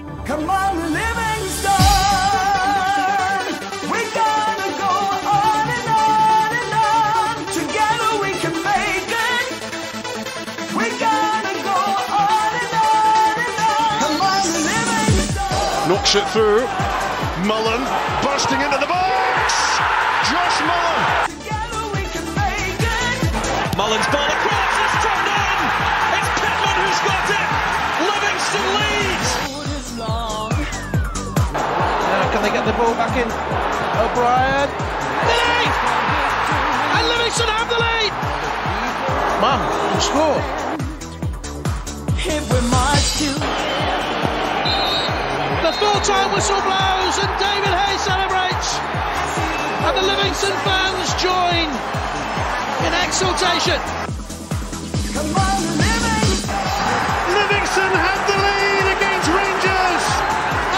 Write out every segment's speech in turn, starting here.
Come on, Livingston, we gotta go on and on and on. Together we can make it. We gotta go on and on and on. Come on, Livingston. Knocks it through. Mullen bursting into the box. Josh Mullen. Together we can make it. Mullen's ball across, it's turned in. It's Pittman who's got it. Livingston leads. Can they get the ball back in? O'Brien. The lead! And Livingston have the lead. Man, you score. Here we march to. The full-time whistle blows and David Hay celebrates. And the Livingston fans join in exultation. Come on, Livingston. Livingston have the lead against Rangers,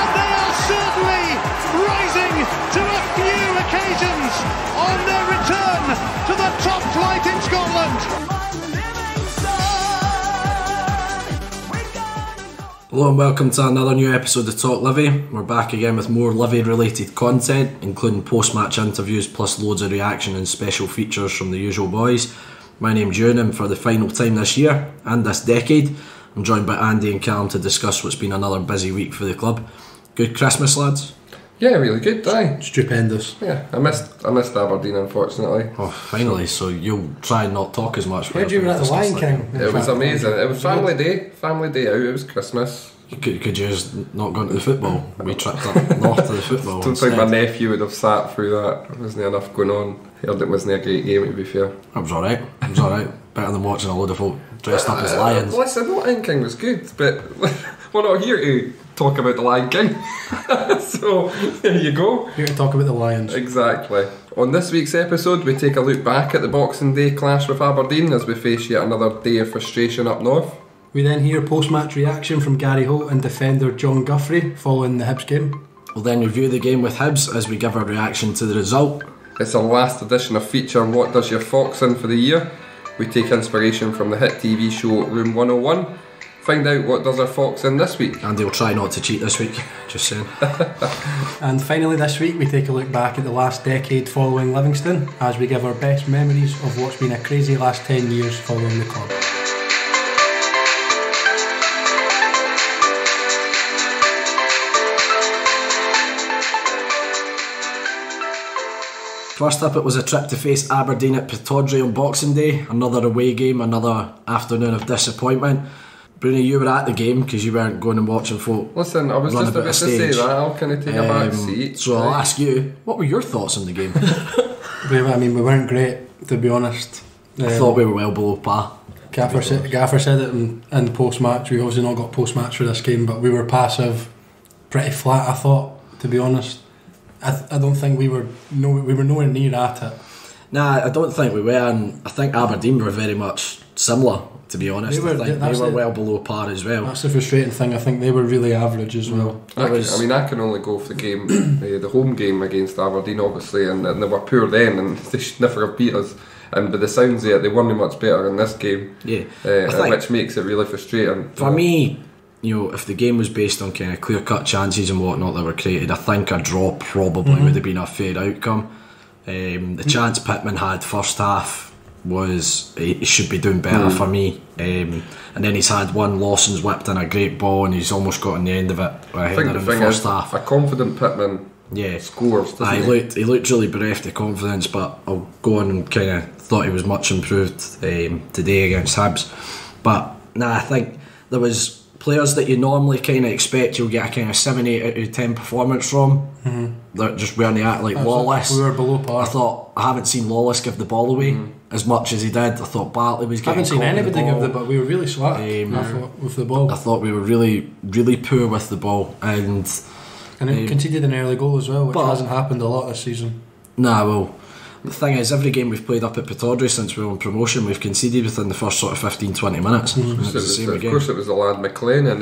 and they are certainly rising to a few occasions on their return to the top flight in Scotland. Come on, Livingston. We gotta go. Hello and welcome to another new episode of TalkLivi. We're back again with more Livi related content, including post-match interviews plus loads of reaction and special features from the usual boys. My name's Jon, and for the final time this year and this decade, I'm joined by Andy and Callum to discuss what's been another busy week for the club. Good Christmas, lads? Yeah, really good, aye. Stupendous. Yeah, I missed Aberdeen, unfortunately. Oh, finally, so you'll try and not talk as much. Heard you were at the Lion King. It was amazing. It was family day out, it was Christmas. Could you just not go to the football? We tripped up north to the football. Don't think my nephew would have sat through that. There wasn't enough going on. Heard it wasn't a great game, to be fair. It was alright. Better than watching a load of folk dressed up as lions. Listen, the Lion King was good, but we're not here to talk about the Lion King. So, there you go. Here to talk about the Lions. Exactly. On this week's episode, we take a look back at the Boxing Day clash with Aberdeen as we face yet another day of frustration up north. We then hear post-match reaction from Gary Holt and defender Jon Guthrie following the Hibs game. We'll then review the game with Hibs as we give our reaction to the result. It's our last edition of feature What Does Your Fox In for the year. We take inspiration from the hit TV show Room 101. Find out what does our fox in this week. Andy will try not to cheat this week, just saying. And finally this week we take a look back at the last decade following Livingston as we give our best memories of what's been a crazy last 10 years following the club. First up, it was a trip to face Aberdeen at Pittodrie on Boxing Day. Another away game, another afternoon of disappointment. Bruni, you were at the game because you weren't going and watching folk. Listen, I was just about to say that. I'll kind of take a back seat. So I'll ask you, what were your thoughts on the game? I mean, we weren't great, to be honest. I thought we were well below par. Gaffer said it in post-match. We obviously not got post-match for this game, but we were passive, pretty flat, I thought, to be honest. I don't think we were nowhere near at it. Nah, I don't think we were, and I think Aberdeen were very much similar, to be honest. They were well below par as well. That's the frustrating thing. I think they were really average as well. I can only go for the game, the home game against Aberdeen, obviously, and they were poor then, and they should never have beat us. And by the sounds of it, they weren't much better in this game. Yeah, which makes it really frustrating. For me, if the game was based on kind of clear-cut chances and whatnot that were created, I think a draw probably would have been a fair outcome. The chance Pittman had first half was he should be doing better for me. And then he's had one. Lawson's whipped in a great ball and he's almost got on the end of it. I think the thing is, half. a confident Pittman scores. He looked really bereft of confidence, but I'll go on and kind of thought he was much improved today against Hibs. But I think there was players that you normally kind of expect you'll get a kind of 7, 8 out of 10 performance from. That just weren't at, like Lawless. We were below par. I haven't seen Lawless give the ball away as much as he did. I thought Bartley was getting. I haven't seen anybody give the ball, but we were really slack with the ball. I thought we were really, really poor with the ball, and conceded an early goal as well, which hasn't happened a lot this season. Well, the thing is, every game we've played up at Pittodrie since we were on promotion, we've conceded within the first sort of 15-20 minutes. Of course it was the lad McLennan,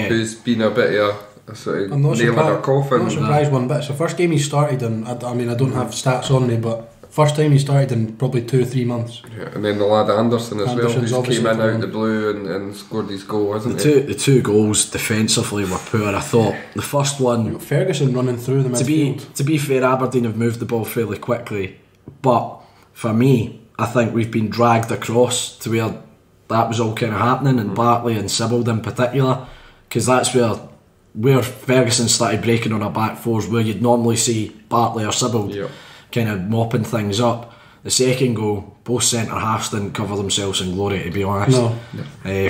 who's been a bit of a sort of nail in a coffin. I'm not surprised one bit. It's the first game he started, and I don't have stats on me, but First time he started in probably 2 or 3 months. Yeah, and then the lad Anderson as Anderson's well, who came in obviously out the blue and scored his goal, hasn't he? The two goals defensively were poor. I thought the first one, Ferguson running through the midfield. to be fair, Aberdeen have moved the ball fairly quickly, but for me, I think we've been dragged across to where that was all kind of happening, and Bartley and Sibbald in particular, because that's where Ferguson started breaking on our back fours, where you'd normally see Bartley or Sibbald kind of mopping things up. The second goal, both centre halves didn't cover themselves in glory, to be honest.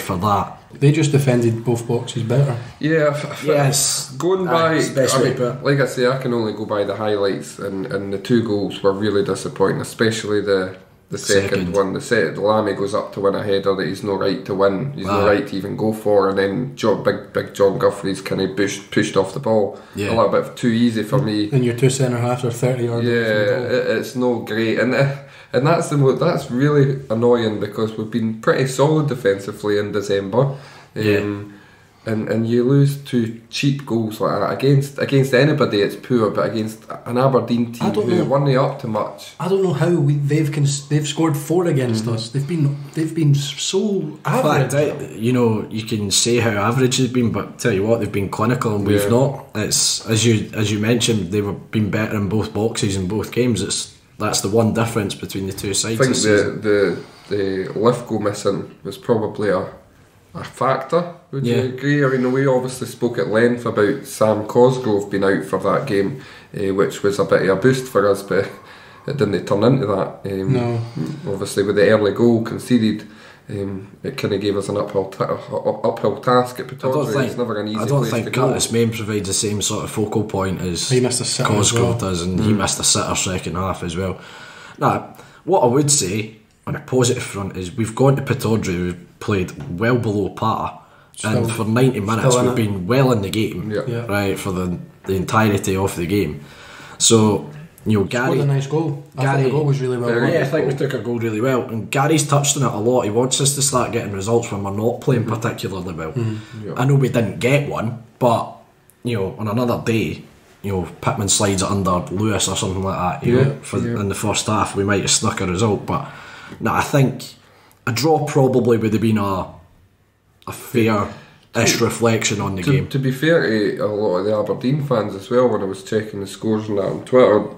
For that, they just defended both boxes better. Yeah, yes. Going by, Especially, like I say, I can only go by the highlights, and the 2 goals were really disappointing, especially the second one. The Lammy goes up to win a header that he's no right to win. He's no right to even go for, and then big Jon Guthrie's kind of pushed off the ball a little bit too easy for me. And your 2 centre halves are 30 yards. It's no great, and that's really annoying, because we've been pretty solid defensively in December. And you lose 2 cheap goals like that against anybody, it's poor, but against an Aberdeen team who weren't up to much. I don't know how they've scored 4 against us. They've been so average. You can say how average they've been, but tell you what, they've been clinical and we've not. It's as you mentioned, they've been better in both boxes in both games. That's the one difference between the two sides. I think the Lithgow missing was probably a factor. Would you agree? I mean, we obviously spoke at length about Sam Cosgrove being out for that game, which was a bit of a boost for us, but it didn't turn into that. No. Obviously, with the early goal conceded, it kind of gave us an uphill task at Pittodrie. It's never an easy place to go. I don't think Curtis Main provides the same sort of focal point as Cosgrove does, and he missed a sitter second half as well. Now, what I would say on a positive front is we've gone to Pittodrie, we've played well below par, and for 90 minutes we've been well in the game, right, for the entirety of the game. So, Gary scored a nice goal. I think the goal was really well. I think we took our goal really well, and Gary's touched on it a lot. He wants us to start getting results when we're not playing particularly well. I know we didn't get one, but on another day, Pittman slides it under Lewis or something like that. In the first half, we might have snuck a result, but I think a draw probably would have been a fair-ish reflection on the game. To be fair to a lot of the Aberdeen fans as well, when I was checking the scores and that on Twitter,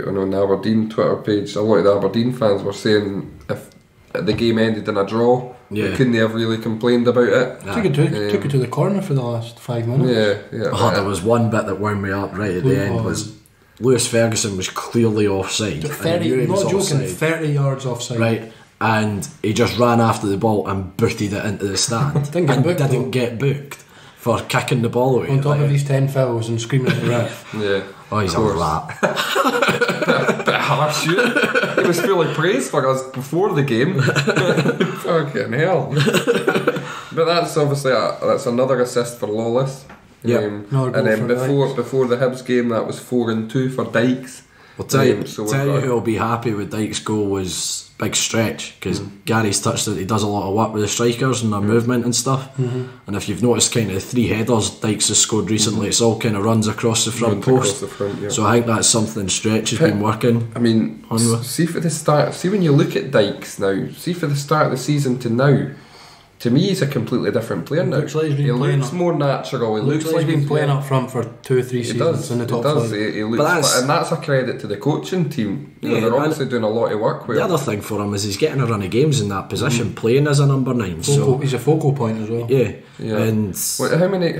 and on the Aberdeen Twitter page, a lot of the Aberdeen fans were saying if the game ended in a draw, they couldn't have really complained about it. Took it to the corner for the last 5 minutes. There was one bit that wound me up right at the end. Was Lewis Ferguson was clearly offside. 30 yards offside. Right. And he just ran after the ball and booted it into the stand. Didn't get booked for kicking the ball away. On top of these 10 fouls and screaming at the ref. Oh, he's a rat. Bit harsh. He was fully praised for us before the game. Fucking hell. But that's obviously that's another assist for Lawless. And then before the Hibs game, that was 4-2 for Dykes. I'll tell you who'll be happy with Dykes' goal was Big Stretch, because Gary's touched it. He does a lot of work with the strikers and their movement and stuff. And if you've noticed, kind of the 3 headers Dykes has scored recently, it's all kind of runs across the front post. So I think that's something Stretch has been working. I mean, see for the start. See when you look at Dykes now. See for the start of the season to now. To me, he's a completely different player now. He looks more natural. He looks like he's been playing up front for 2 or 3 seasons in the top flight. He looks, and that's a credit to the coaching team. They're obviously doing a lot of work with him. The other thing for him is he's getting a run of games in that position, playing as a number 9. He's a focal point as well. And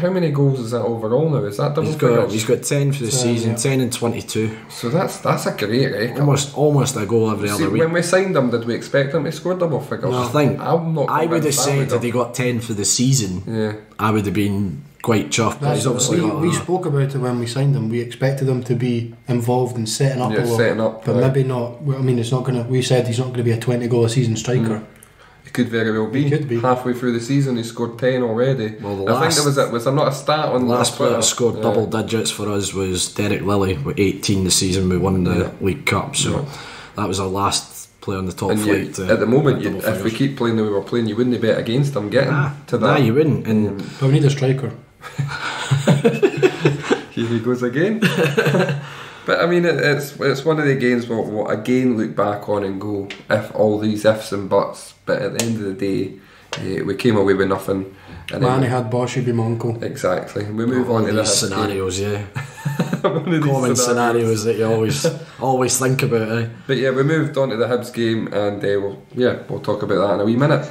how many goals is that overall now? Is that double figures? He's got 10 for the season, 10 and 22. So that's a great record. Almost a goal every other week. When we signed him, did we expect him to score double figures? No. I would have said that he got 10 for the season. I would have been quite chuffed. But he's obviously we spoke about it when we signed him. We expected him to be involved in setting up a lot, but maybe not. I mean, it's not going to. We said he's not going to be a 20 goal a season striker. It could very well be. Halfway through the season, he scored 10 already. Well, I think was there not a stat on last player that scored double digits for us was Derek Lilly with 18 the season we won the League Cup. So that was our last player on the top flight. At the moment, if we keep playing the way we're playing, you wouldn't bet against him getting to that. Nah, you wouldn't. But we need a striker. Here he goes again. But I mean, it's one of the games we'll again look back on and go, if all these ifs and buts. But at the end of the day, we came away with nothing. And Man, he had Bosch, he'd be my uncle. Exactly. We move on to the scenarios, yeah. Common scenarios that you always think about, eh? But yeah, we moved on to the Hibs game, and we'll talk about that in a wee minute.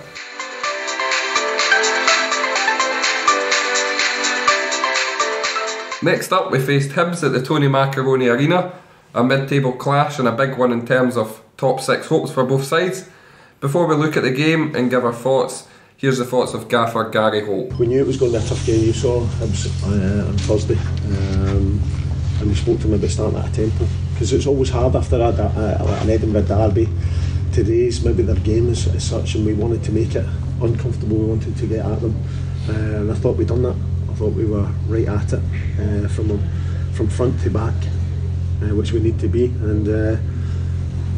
Next up, we faced Hibs at the Tony Macaroni Arena, a mid-table clash and a big one in terms of top 6 hopes for both sides. Before we look at the game and give our thoughts, here's the thoughts of gaffer Gary Holt. We knew it was going to be a tough game. You saw Hibs on Thursday, and we spoke to him about starting at a tempo, because it's always hard after an Edinburgh derby. Today's maybe their game is such, and we wanted to make it uncomfortable. We wanted to get at them, and I thought we'd done that. I thought we were right at it from front to back, which we need to be, and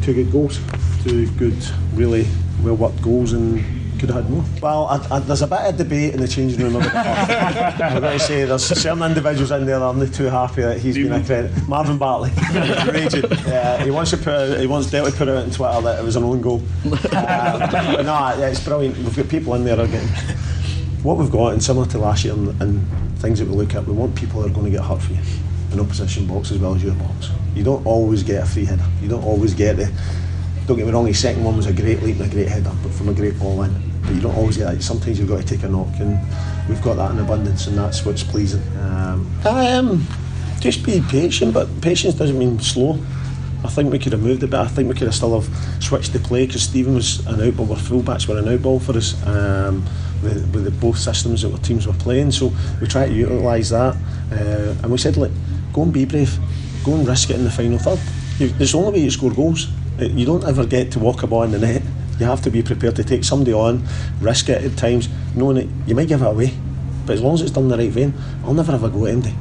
2 good goals, 2 good, really well worked goals, and could have had more. Well, there's a bit of debate in the changing room about that. I've got to say, there's certain individuals in there that I'm not too happy that he's been accredited. Marvin Bartley, raging. He wants Delty put it out on Twitter that it was an own goal. But no, it's brilliant. We've got people in there again. What we've got, and similar to last year, and things that we look at, we want people that are going to get hurt for you in opposition box as well as your box. You don't always get a free header. You don't always get the. Don't get me wrong, his second one was a great leap and a great header, but from a great ball in. But you don't always get that. Sometimes you've got to take a knock, and we've got that in abundance, and that's what's pleasing. Just be patient, but patience doesn't mean slow. I think we could have moved a bit. I think we could have still have switched the play, because Stephen was an out ball, our full-backs were an out ball for us, with both systems that our teams were playing. So we tried to utilise that, and we said, look, go and be brave, go and risk it in the final third. It's the only way you score goals. You don't ever get to walk a ball in the net. You have to be prepared to take somebody on, risk it at times, knowing that you might give it away, but as long as it's done in the right vein, I'll never have a go empty.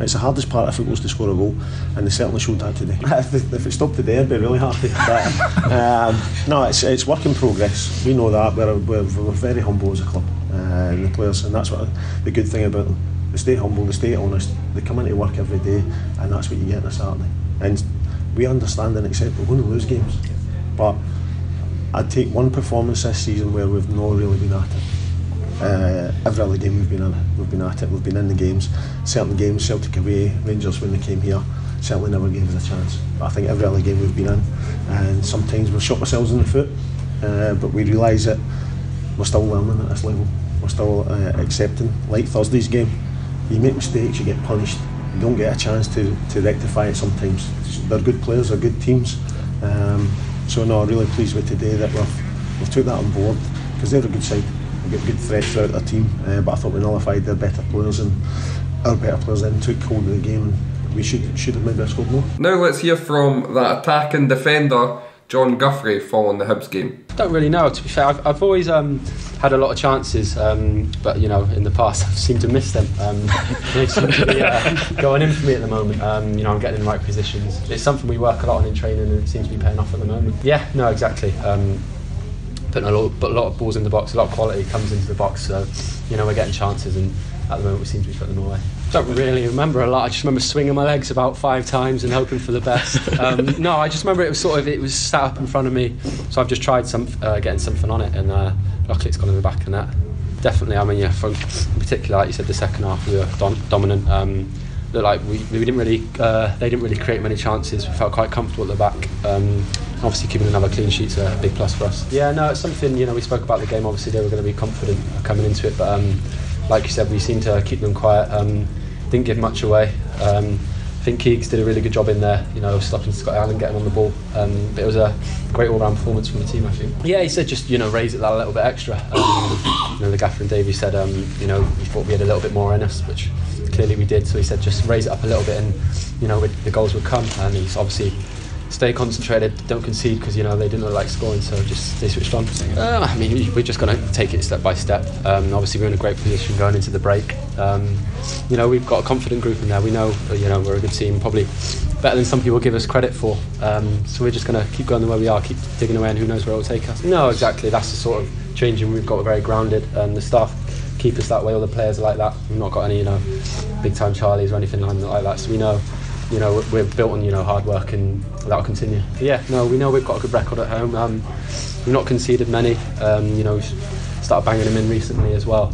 It's the hardest part of football is to score a goal, and they certainly showed that today. If it stopped today, I'd be really happy. But no, it's work in progress. We know that. We're very humble as a club, and the players, and that's what the good thing about them. They stay humble, they stay honest, they come into work every day, and that's what you get on a Saturday. And we understand and accept we're going to lose games, but I'd take one performance this season where we've not really been at it. Every other game we've been in it, we've been at it, we've been in the games. Certain games, Celtic away, Rangers when they came here, certainly never gave us a chance. But I think every other game we've been in, and sometimes we've shot ourselves in the foot, but we realise that we're still learning at this level. We're still accepting, like Thursday's game, you make mistakes, you get punished. You don't get a chance to rectify it sometimes. They're good players, they're good teams. So no, I'm really pleased with today that we've took that on board, because they're a good side. They've got good threat throughout their team, but I thought we nullified their better players, and our better players then took hold of the game, and we should have maybe scored more. Now let's hear from that attacking defender, Jon Guthrie, following the Hibs game. I don't really know, to be fair. I've always had a lot of chances, but you know, in the past I've seemed to miss them. They seem to be going in for me at the moment. You know, I'm getting in the right positions. It's something we work a lot on in training, and it seems to be paying off at the moment. Yeah, no, exactly. Putting a lot of balls in the box, a lot of quality comes into the box. So, you know, we're getting chances, and at the moment we seem to be putting them away. Don't really remember a lot. I just remember swinging my legs about 5 times and hoping for the best. No, I just remember it was sat up in front of me, so I've just tried getting something on it, and luckily it's gone in the back of the net. Definitely, I mean, yeah, in particular, like you said, the second half we were dominant. Looked like we didn't really, they didn't really create many chances. We felt quite comfortable at the back. Obviously, keeping another clean sheet's a big plus for us. Yeah, no, it's something, you know, we spoke about the game. Obviously, they were going to be confident coming into it, but like you said, we seemed to keep them quiet. Didn't give much away. I think Keegs did a really good job in there, you know, stopping Scott Allen getting on the ball. But it was a great all-round performance from the team, I think. Yeah, he said just, you know, raise it that a little bit extra. You know, the gaffer and Davey said, you know, we thought we had a little bit more in us, which clearly we did. So he said just raise it up a little bit, and you know, the goals would come. And he's obviously stay concentrated, don't concede, because you know they didn't look like scoring, so just stay switched on. I mean, we're just going to take it step by step. Obviously, we're in a great position going into the break. You know, we've got a confident group in there. We know, you know, we're a good team, probably better than some people give us credit for. So we're just going to keep going the way we are, keep digging away, and who knows where it will take us. No, exactly. That's the sort of changing. We've got, we're very grounded, and the staff keep us that way. All the players are like that. We've not got any, you know, big time Charlies or anything like that. So we know you know, we're built on, you know, hard work, and that'll continue. But yeah, no, we know we've got a good record at home. We've not conceded many. You know, we've started banging them in recently as well.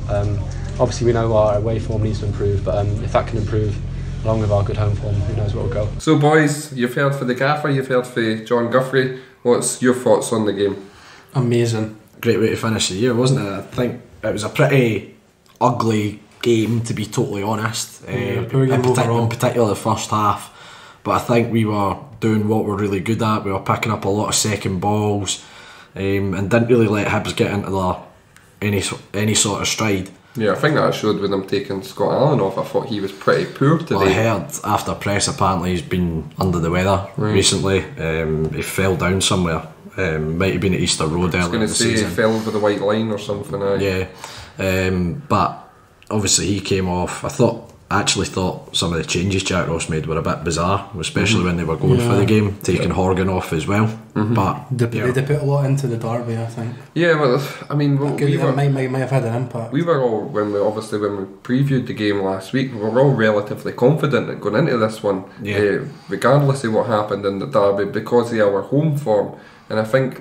Obviously, we know our away form needs to improve, but if that can improve along with our good home form, who knows where we'll go. So, boys, you've heard for the gaffer, you've heard for Jon Guthrie. What's your thoughts on the game? Amazing. Great way to finish the year, wasn't it? I think it was a pretty ugly game, to be totally honest. Poor game overall. In particular the first half. But I think we were doing what we're really good at. We were picking up a lot of second balls, and didn't really let Hibs get into any sort of stride. Yeah, I think that showed with them taking Scott Allen off. I thought he was pretty poor today. Well, I heard after press apparently he's been under the weather recently. He fell down somewhere. Might have been at Easter Road earlier in the season. I was going to say he fell over the white line or something. Yeah, but obviously he came off. I actually thought some of the changes Jack Ross made were a bit bizarre, especially when they were going for the game, taking Horgan off as well. But they put a lot into the derby, I think. Yeah, well, I mean, we might have had an impact. We were all, when we previewed the game last week, we were all relatively confident at going into this one, regardless of what happened in the derby, because of our home form. And I think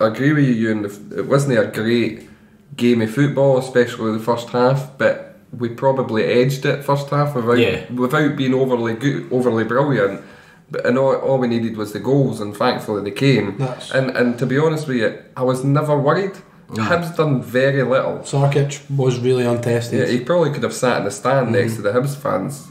I agree with you, Ewan, it wasn't a great game of football, especially the first half, but we probably edged it first half without being overly brilliant. And all we needed was the goals, and thankfully they came. And to be honest with you, I was never worried. Hibs done very little. Sarkic was really untested. Yeah, he probably could have sat in the stand next to the Hibs fans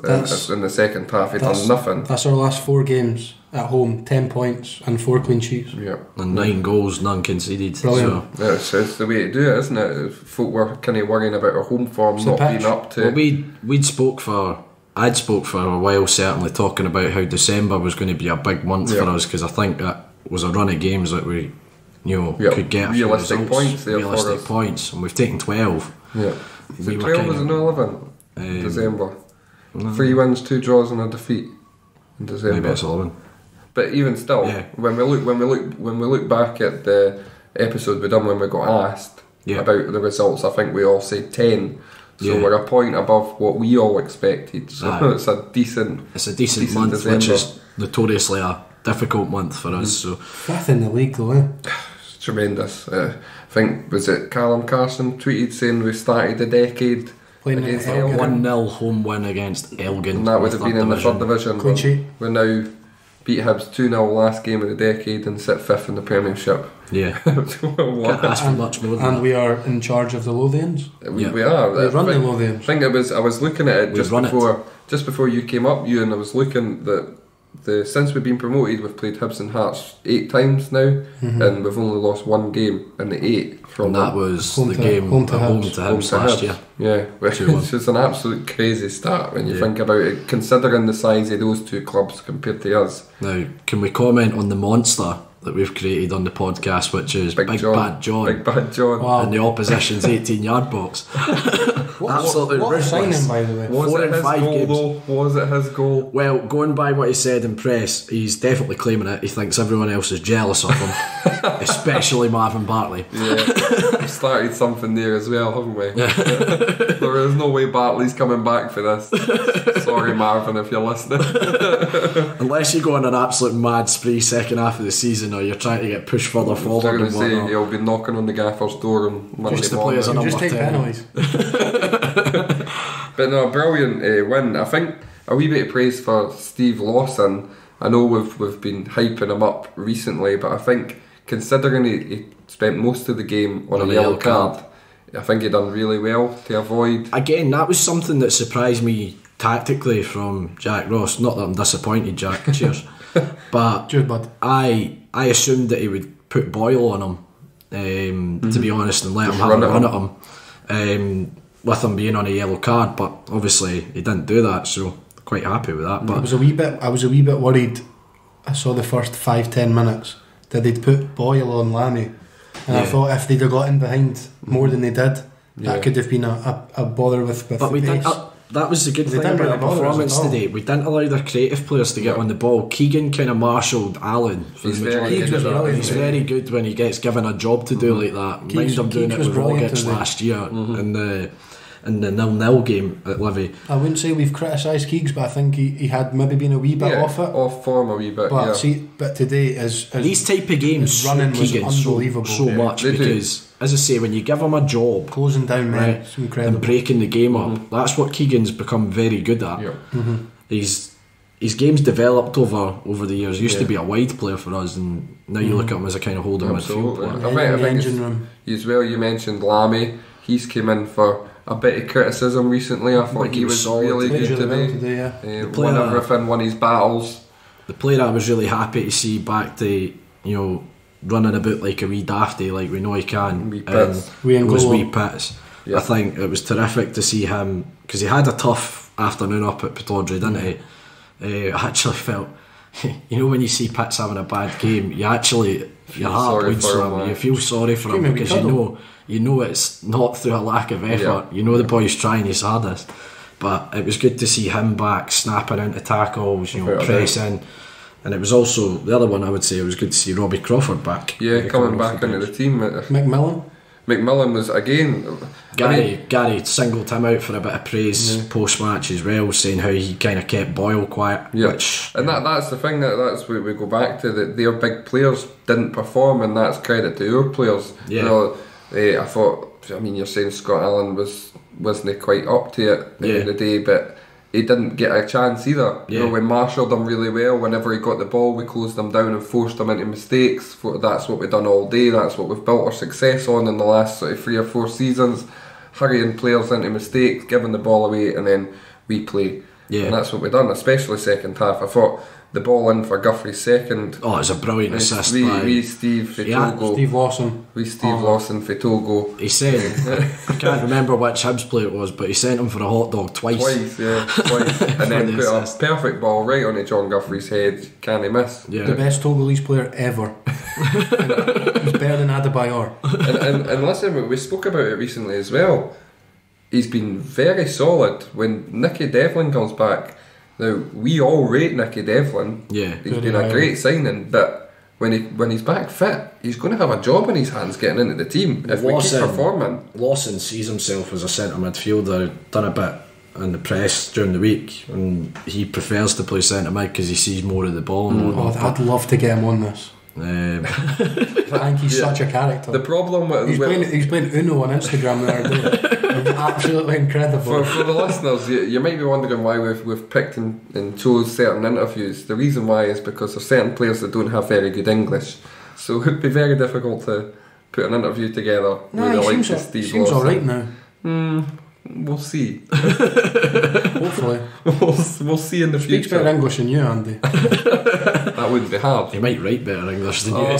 in the second half. He'd done nothing. That's our last 4 games at home, 10 points and 4 clean sheets. Yeah. And 9 goals, none conceded. Brilliant. So it's the way to do it, isn't it? Folk were kind of worrying about our home form not being up to. Well, I'd spoke for a while, certainly talking about how December was going to be a big month for us, because I think that was a run of games that we, could get a realistic few results, realistic points, and we've taken 12. Yeah, so 12 was an 11 in December. 3 wins, 2 draws, and a defeat in December. Maybe it's 11. But even still, when we look back at the episode we done when we got asked about the results, I think we all said 10. So we're a point above what we all expected. So it's a decent month, December. which is notoriously a difficult month for us. So 5th in the league, though. It's tremendous. I think, was it Callum Carson tweeted saying we started the decade against Elgin. 1-0 home win against Elgin. And that would have been in the 3rd division. Clean sheet. We're now beat Hibs 2-0 last game of the decade and sit 5th in the Premiership. Yeah. Can't ask for much more than that. And we are in charge of the Lothians. We are. We run the Lothians. I think I was looking at it just before you came up, you, and I was looking that since we've been promoted, we've played Hibs and Hearts 8 times now, and we've only lost 1 game in the 8 from and that was the game home to Hibs last year. Yeah, which is an absolute crazy start when you think about it, considering the size of those 2 clubs compared to us. Now, can we comment on the monster that we've created on the podcast, which is Big Bad John. Big Bad John. Wow. In the opposition's 18-yard box. Absolutely what signing, by the way. Was it his goal? Well, going by what he said in press, he's definitely claiming it. He thinks everyone else is jealous of him, especially Marvin Bartley. Yeah, we started something there as well, haven't we? There is no way Bartley's coming back for this. Sorry, Marvin, if you're listening. Unless you go on an absolute mad spree second half of the season, or you're trying to get pushed further forward. I was going to say, he'll be knocking on the gaffer's door on Monday just to play as a number 10. Penalties. But no, brilliant win. I think a wee bit of praise for Steve Lawson. I know we've been hyping him up recently, but I think considering he spent most of the game on a yellow card, I think he done really well to avoid. Again, that was something that surprised me tactically from Jack Ross. Not that I'm disappointed, Jack. Cheers. But cheers, bud. I assumed that he would put Boyle on him, to be honest, and let him have a run at him. With him being on a yellow card, but obviously he didn't do that, so quite happy with that. But I was a wee bit worried. I saw the first 5-10 minutes that they'd put Boyle on Lammy, and I thought if they'd have got in behind more than they did, that could have been a bother with but we didn't. That was the good thing about the performance today. We didn't allow their creative players to get on the ball. Keegan kind of marshalled Allen. He's very good when he gets given a job to do like that. Mind him doing it with Rogic last year in the 0-0 game at Livi. I wouldn't say we've criticised Keegs, but I think he had maybe been a wee bit off it. Off form a wee bit. But but today is these type of games running was Keegan unbelievable. so much because, as I say, when you give him a job, closing down men, right, it's incredible. and breaking the game up, that's what Keegan's become very good at. His game's developed over the years. He used to be a wide player for us, and now you look at him as a kind of holding midfield player. I think as well, you mentioned Lammy. He's came in for a bit of criticism recently. I thought he was really good today. Won everything, won his battles. The player I was really happy to see back to, running about like a wee dafty, like we know he can. Wee Pits. Was wee Pits. Yeah. I think it was terrific to see him, because he had a tough afternoon up at Pittodrie, didn't he? I actually felt, when you see Pits having a bad game, your heart bleeds for him. You feel sorry for him because you know it's not through a lack of effort. Yeah. The boy's trying his hardest. But it was good to see him back, snapping into tackles, pressing. And it was also, the other one I would say, it was good to see Robbie Crawford back. Yeah, coming back into the team. McMillan was again. Gary singled him out for a bit of praise post match as well, saying how he kind of kept Boyle quiet. Yeah, which, and that's the thing, that's what we go back to, that their big players didn't perform, and that's credit to our players. Yeah. I thought, you're saying Scott Allen wasn't quite up to it at the end of the day, but he didn't get a chance either. Yeah. We marshalled him really well. Whenever he got the ball, we closed him down and forced him into mistakes. That's what we've done all day. That's what we've built our success on in the last sort of 3 or 4 seasons. Hurrying players into mistakes, giving the ball away, and then we play. Yeah. And that's what we've done, especially second half. I thought the ball in for Guthrie second. Oh, it's a brilliant assist We Steve Togo. Steve Lawson. Lawson for Togo. He said, I can't remember which Hibs player it was, but he sent him for a hot dog twice. Twice. And then put a perfect ball right onto Jon Guthrie's head. Can he miss? Yeah. The best Togolese player ever. He's better than Adebayor. and listen, we spoke about it recently as well. He's been very solid when Nicky Devlin comes back. Now, we all rate Nicky Devlin. Yeah. He's been a great signing, but when he's back fit, he's going to have a job in his hands getting into the team if we keep performing. Lawson sees himself as a centre midfielder, done a bit in the press during the week, and he prefers to play centre mid because he sees more of the ball. I'd love to get him on this. I think he's such a character. The problem with he's playing Uno on Instagram the other day. Absolutely incredible. For the listeners, you might be wondering why we've picked and chose certain interviews. The reason why is because there's certain players that don't have very good English, so it would be very difficult to put an interview together with the likes of Steve Lawson. Seems alright now. We'll see. Hopefully. We'll see in the future. Speaks better English than you, Andy. That wouldn't be hard. He might write better English than you.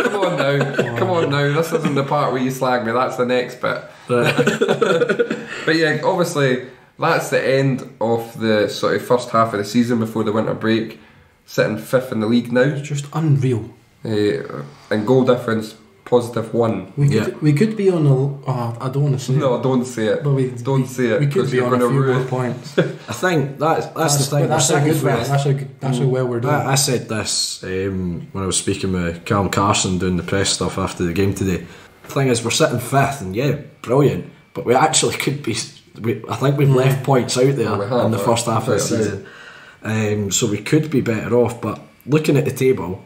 Come on now. Come on now. This isn't the part where you slag me. That's the next bit. But yeah, obviously that's the end of the sort of first half of the season before the winter break. Sitting 5th in the league now. Just unreal. And goal difference +1. We could be on a. I don't want to say. No, don't say it. But don't say it. We could be on a few more points. I think that's the thing. That's a good way. That's how well we're doing. I said this when I was speaking with Callum Carson doing the press stuff after the game today. The thing is, we're sitting 5th, and brilliant. But we actually could be. I think we've left points out there in the first half of the season, so we could be better off. But looking at the table,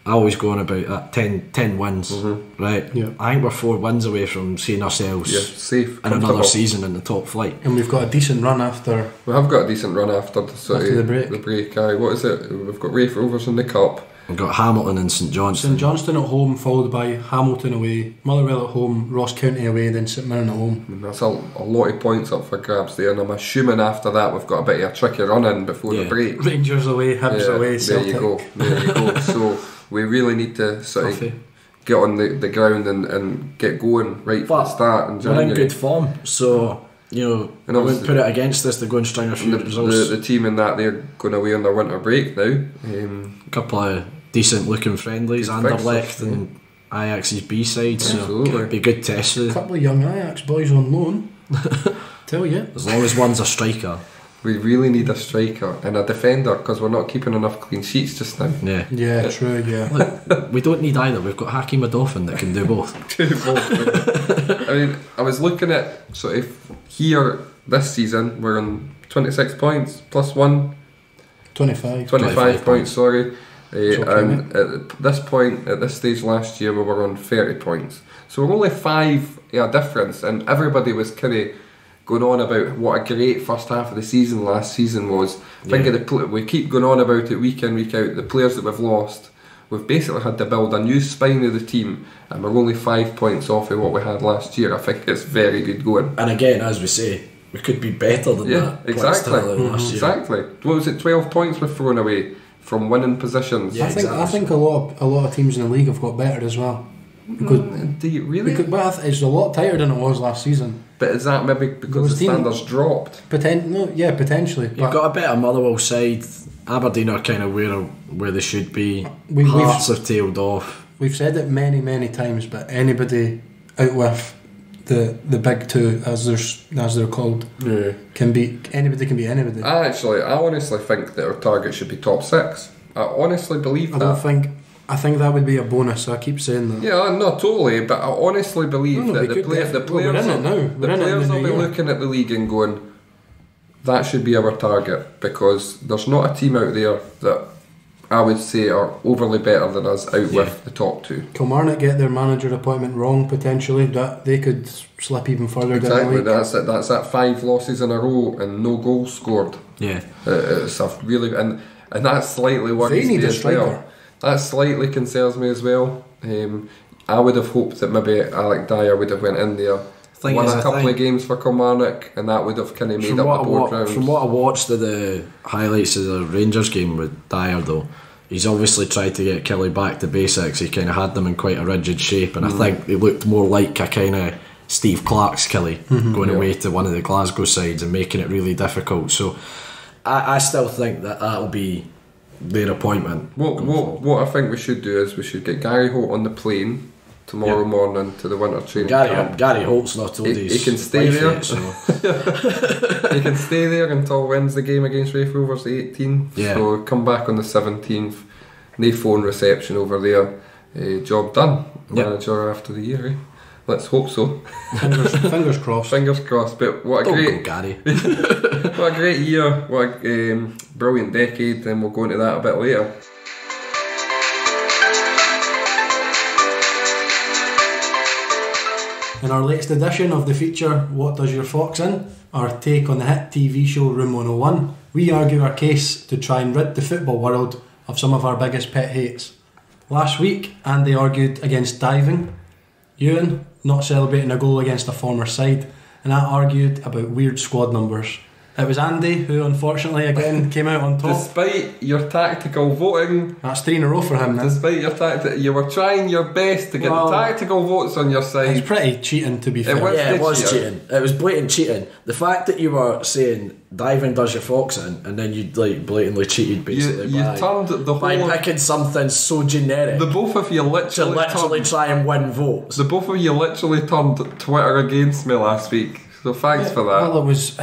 I always go on about that 10 wins, right? Yeah. I think we're 4 wins away from seeing ourselves safe in another season in the top flight. And we've got a decent run after. We have got a decent run after the break. The break. What is it? We've got Rafe Rovers in the cup. We've got Hamilton and St Johnstone. St Johnstone at home, followed by Hamilton away, Motherwell at home, Ross County away, then St Mirren at home. And that's a lot of points up for grabs there, and I'm assuming after that we've got a bit of a tricky run in before the break. Rangers away, Hibs away, Celtic. There you go. So we really need to sort of get on the ground and get going right from the start in January. We're in good form, so I wouldn't put it against us to go and string a few results. The team in that, they're going away on their winter break now. A couple of decent looking friendlies, Anderlecht and Ajax's B-side, so it'd be a good test. A couple of young Ajax boys on loan. Tell you. As long as one's a striker. We really need a striker and a defender because we're not keeping enough clean sheets just now. Yeah, true, yeah. Look, we don't need either. We've got Hakeem Adolphin that can do both. I mean, I was looking at, so if here this season we're on 26 points plus 1, 25 points, sorry. And at this point, at this stage last year, we were on 30 points. So we're only 5 difference, and everybody was kind of going on about what a great first half of the season last season was. Think of we keep going on about it week in, week out. The players that we've lost, we've basically had to build a new spine of the team, and we're only 5 points off of what we had last year. I think it's very good going. And again, as we say, we could be better than that. Exactly. What was it? 12 points we've thrown away from winning positions. Yeah, I think a lot of teams in the league have got better as well. Because do you really? It's a lot tighter than it was last season. But is that maybe because the standards dropped? Potentially. You've got a better Motherwell side. Aberdeen are kind of where they should be. Hearts have tailed off. We've said it many times, but anybody out with the big two, as they're called, can be anybody. I honestly think that our target should be top 6. I honestly believe that. I think that would be a bonus. So I keep saying that. Yeah, not totally, but I honestly believe that the players will be looking at the league and going, that should be our target, because there's not a team out there that I would say are overly better than us out with the top 2. Kilmarnock get their manager appointment wrong potentially. That they could slip even further down the league. That's it. That's that 5 losses in a row and no goals scored. Yeah, it's a really and that slightly worries me as well. That slightly concerns me as well. I would have hoped that maybe Alec Dyer would have went in there, won a couple of games for Kilmarnock, and that would have kind of made up the board rounds. From what I watched of the highlights of the Rangers game with Dyer, though, he's obviously tried to get Kelly back to basics. He kind of had them in quite a rigid shape, and I think they looked more like a kind of Steve Clark's Kelly going away to one of the Glasgow sides and making it really difficult. So I still think that will be their appointment. What I think we should do is we should get Gary Holt on the plane tomorrow morning to the winter training camp. Gary Holt's not told he can stay there. Yet, so. He can stay there until Wednesday game against Raith Rovers the 18th. Yeah. So come back on the 17th. No phone reception over there. Job done. Manager after the year. Let's hope so. Fingers crossed. Fingers crossed. But what a great Gary. what a great year. What a brilliant decade. And we'll go into that a bit later. In our latest edition of the feature What Does Your Fox In?, our take on the hit TV show Room 101, we argue our case to try and rid the football world of some of our biggest pet hates. Last week, Andy argued against diving, Ewan not celebrating a goal against a former side, and I argued about weird squad numbers. It was Andy who unfortunately again came out on top. Despite your tactical voting, that's 3 in a row for him now. Despite your you were trying your best to get the tactical votes on your side. It's pretty cheating, to be fair. It was cheating. It was blatant cheating. The fact that you were saying diving does your fox in, and then you blatantly cheated basically by picking something so generic. The both of you literally try and win votes. The both of you literally turned Twitter against me last week. So thanks for that. Well, it was.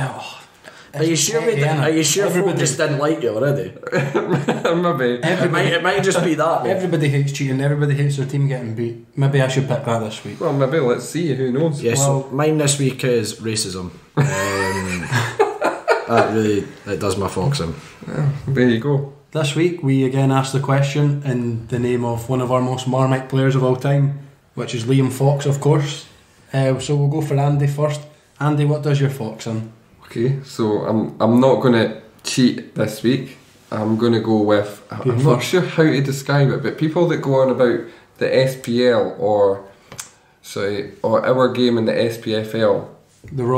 Are you sure everybody just didn't like you already? Maybe. It might just be that. Everybody hates cheating. Everybody hates their team getting beat. Maybe I should pick that this week. Well, maybe. Let's see. Who knows? Yeah, so mine this week is racism. It does my fox in. Yeah, there you go. This week we again asked the question in the name of one of our most Marmite players of all time, which is Liam Fox, of course. So we'll go for Andy first. Andy, what does your fox in? Okay, so I'm not going to cheat this week. I'm going to go with, I'm not sure how to describe it, but people that go on about the SPL or our game in the SPFL,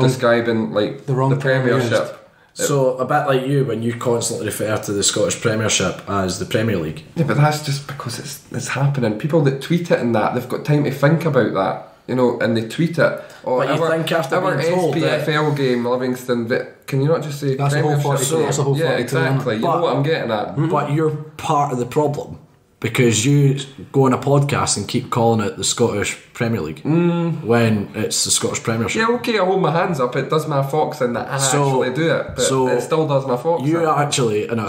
describing like the Premiership. So a bit like you when you constantly refer to the Scottish Premiership as the Premier League. Yeah, but that's just because it's happening. People that tweet it and that, they've got time to think about that. You know, and they tweet it. Or but you think after our being told SPFL game, Livingston, can you not just say that's a whole 42? Yeah, exactly. You know what I'm getting at. But you're part of the problem. because you go on a podcast and keep calling it the Scottish Premier League when it's the Scottish Premiership. Yeah, okay, I hold my hands up. It does my foxing that I actually do it, but it still does my foxing. You actually, in a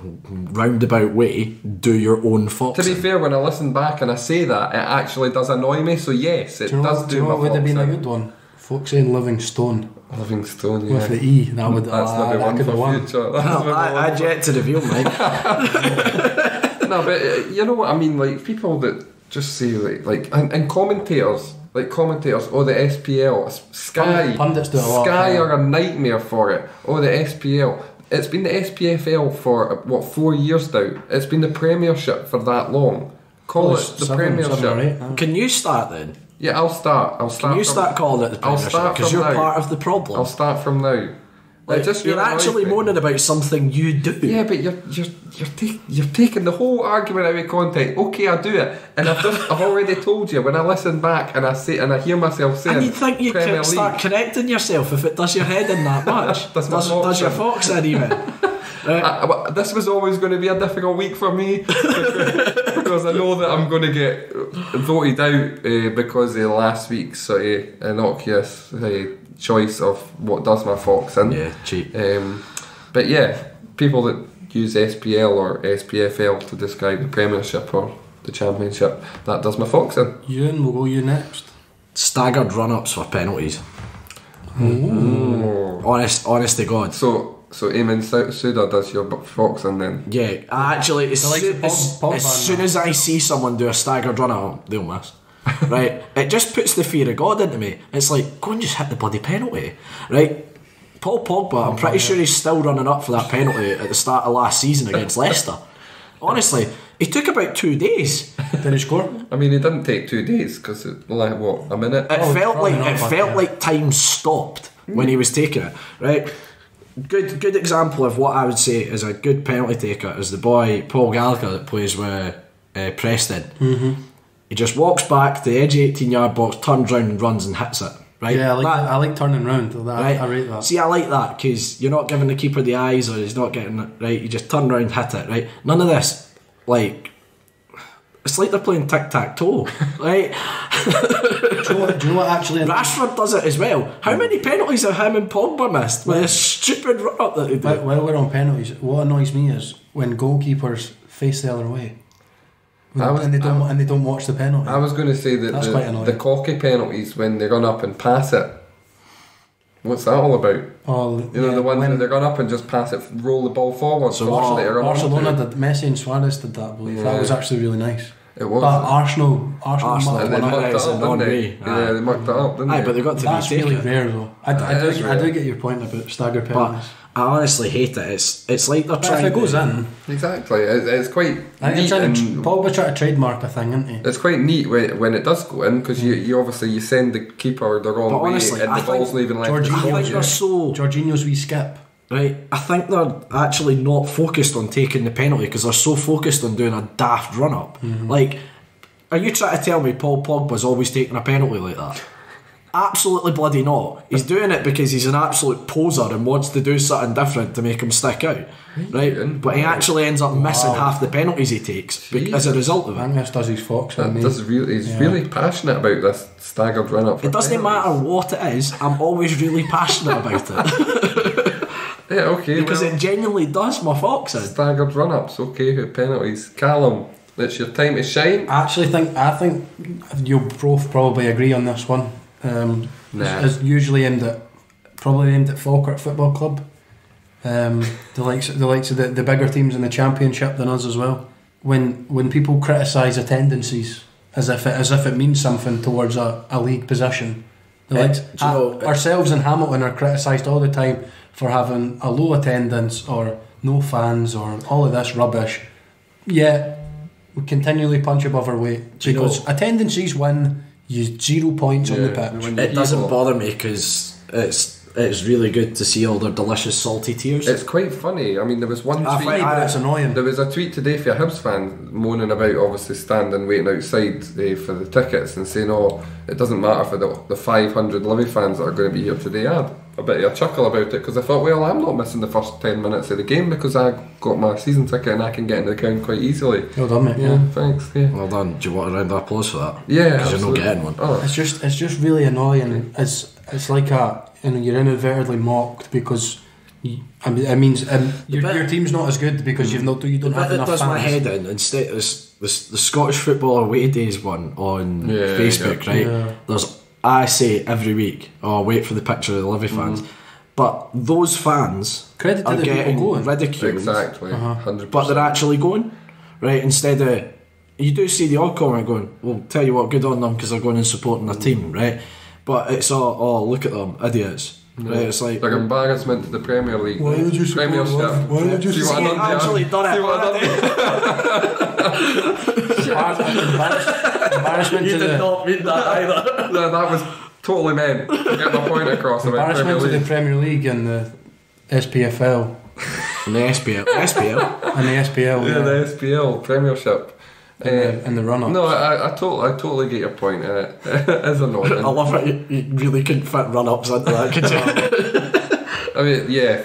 roundabout way, do your own foxing. To be fair, when I listen back and I say that, it actually does annoy me. So yes, it does do my foxing. Would have been a good one? Foxing Livingstone. Livingstone, yeah. With the E, that would. That's maybe one for future. I'd yet to reveal mine. No, but you know what I mean. Like people that just say like and commentators. Like commentators, the SPL, Sky, pundits do a lot, Sky are a nightmare for it. The SPL. It's been the SPFL for 4 years now. It's been the Premiership for that long. Call it the Premiership. Can you start then? Yeah, I'll start. Can you start calling it the Premiership? Because you're part of the problem. I'll start from now. Like, you're actually moaning about something you do. Yeah, but you're taking the whole argument out of context. Okay, I do it, and I've already told you when I listen back and I hear myself saying. And you think you can start correcting yourself if it does your head in that much? does your fox in even? This was always going to be a difficult week for me because I know that I'm going to get voted out because of last week's innocuous choice of what does my fox in. Yeah, cheap. But yeah, people that use SPL or SPFL to describe the Premiership or the Championship, that does my fox in. Ewan, we'll go you next. Staggered run-ups for penalties. Honest to God. So Eamon Suda does your fox in then? Yeah, actually, as soon as I see someone do a staggered run-up, they'll miss. Right, it just puts the fear of God into me. It's like, go and just hit the bloody penalty. Right, Paul Pogba, I'm pretty sure he's still running up for that penalty at the start of last season against Leicester. Honestly, he took about 2 days. Did he score? I mean, he didn't take 2 days because a minute. It felt like time stopped when he was taking it. Right, good example of what I would say is a good penalty taker is the boy Paul Gallagher that plays with Preston. Mm-hmm. He just walks back to the edge of the 18-yard box, turns round and runs and hits it. Right? Yeah, I like turning round. Right? I rate that. See, I like that because you're not giving the keeper the eyes or he's not getting it right. You just turn round, hit it. Right? None of this. Like, it's like they're playing tic-tac-toe. Right? do you know what actually? Rashford does it as well. How many penalties have him and Pogba missed with a stupid run-up that they do? While we're on penalties, what annoys me is when goalkeepers face the other way. And they don't watch the penalty. I was going to say that the cocky penalties when they run up and pass it. What's that all about? The ones where they run up and just pass it, roll the ball forward. So Barcelona did. Messi and Suarez did that. I believe that was actually really nice. It was. But Arsenal and they mucked it up, didn't they? Yeah, they mucked it up, didn't they? But they got to That's really it. rare though. I do get your point about stagger penalties. I honestly hate it. It's like they're trying. If it goes in, exactly, it's quite neat. Pogba trying to trademark a thing, isn't he? It's quite neat when it does go in because you obviously send the keeper the wrong way and the ball's not even left. Jorginho's wee skip. Right, I think they're actually not focused on taking the penalty because they're so focused on doing a daft run up. Mm-hmm. Like, are you trying to tell me Paul Pogba's always taking a penalty like that? Absolutely bloody not. He's doing it because he's an absolute poser and wants to do something different to make him stick out, right? But he actually ends up missing half the penalties he takes as a result of it. I think this does his fox. He's really passionate about this staggered run up. It doesn't matter what it is. I'm always really passionate about it. Yeah, okay. Because it genuinely does my fox in. Staggered run ups, okay. Penalties. Callum, it's your time to shine. I think you'll both probably agree on this one. Is usually aimed at Falkirk Football Club. The likes of the bigger teams in the Championship than us as well. When people criticise attendances as if it means something towards a league position, ourselves in Hamilton are criticised all the time for having a low attendance or no fans or all of this rubbish. Yeah, we continually punch above our weight because attendances win you 0 points on the pitch. It doesn't bother me because it's really good to see all their delicious salty tears. It's quite funny. I mean, there was one tweet. It's annoying. There was a tweet today for a Hibs fan moaning about obviously standing waiting outside for the tickets and saying, "Oh, it doesn't matter for the 500 Livi fans that are going to be here today." a bit of a chuckle about it, because I thought, well, I'm not missing the first 10 minutes of the game because I got my season ticket and I can get in the ground quite easily. Well done, mate. Yeah, thanks. Yeah. Well done. Do you want a round of applause for that? Yeah, because you're not absolutely. getting one. Oh. It's just really annoying. It's like you're inadvertently mocked because it means your team's not as good because you don't have It enough does fans. my head in. Instead, the Scottish Football Away Days one on Facebook, right? Yeah. I say every week, wait for the picture of the Livi fans. But those fans Credit to are the people getting going. ridiculed. Exactly, 100%. But they're actually going, right? Instead of, you do see the odd comment going, well, tell you what, good on them because they're going and supporting their team, right? But it's all, look at them, idiots. Right? It's like, They're embarrassment to the Premier League. Why did you support Premiership. Livi? Why did you See what support I done there? actually done it. See what I done? Embarrassment you to did the not mean that either. No, that was totally meant to get my point across about Premier embarrassment to the League. Premier League and the SPFL And the SPL. and the SPL. Yeah, the SPL Premiership. And the run-ups. No, I totally get your point. It is annoying. I love it. You really couldn't fit run-ups into that, could you? I mean, yeah,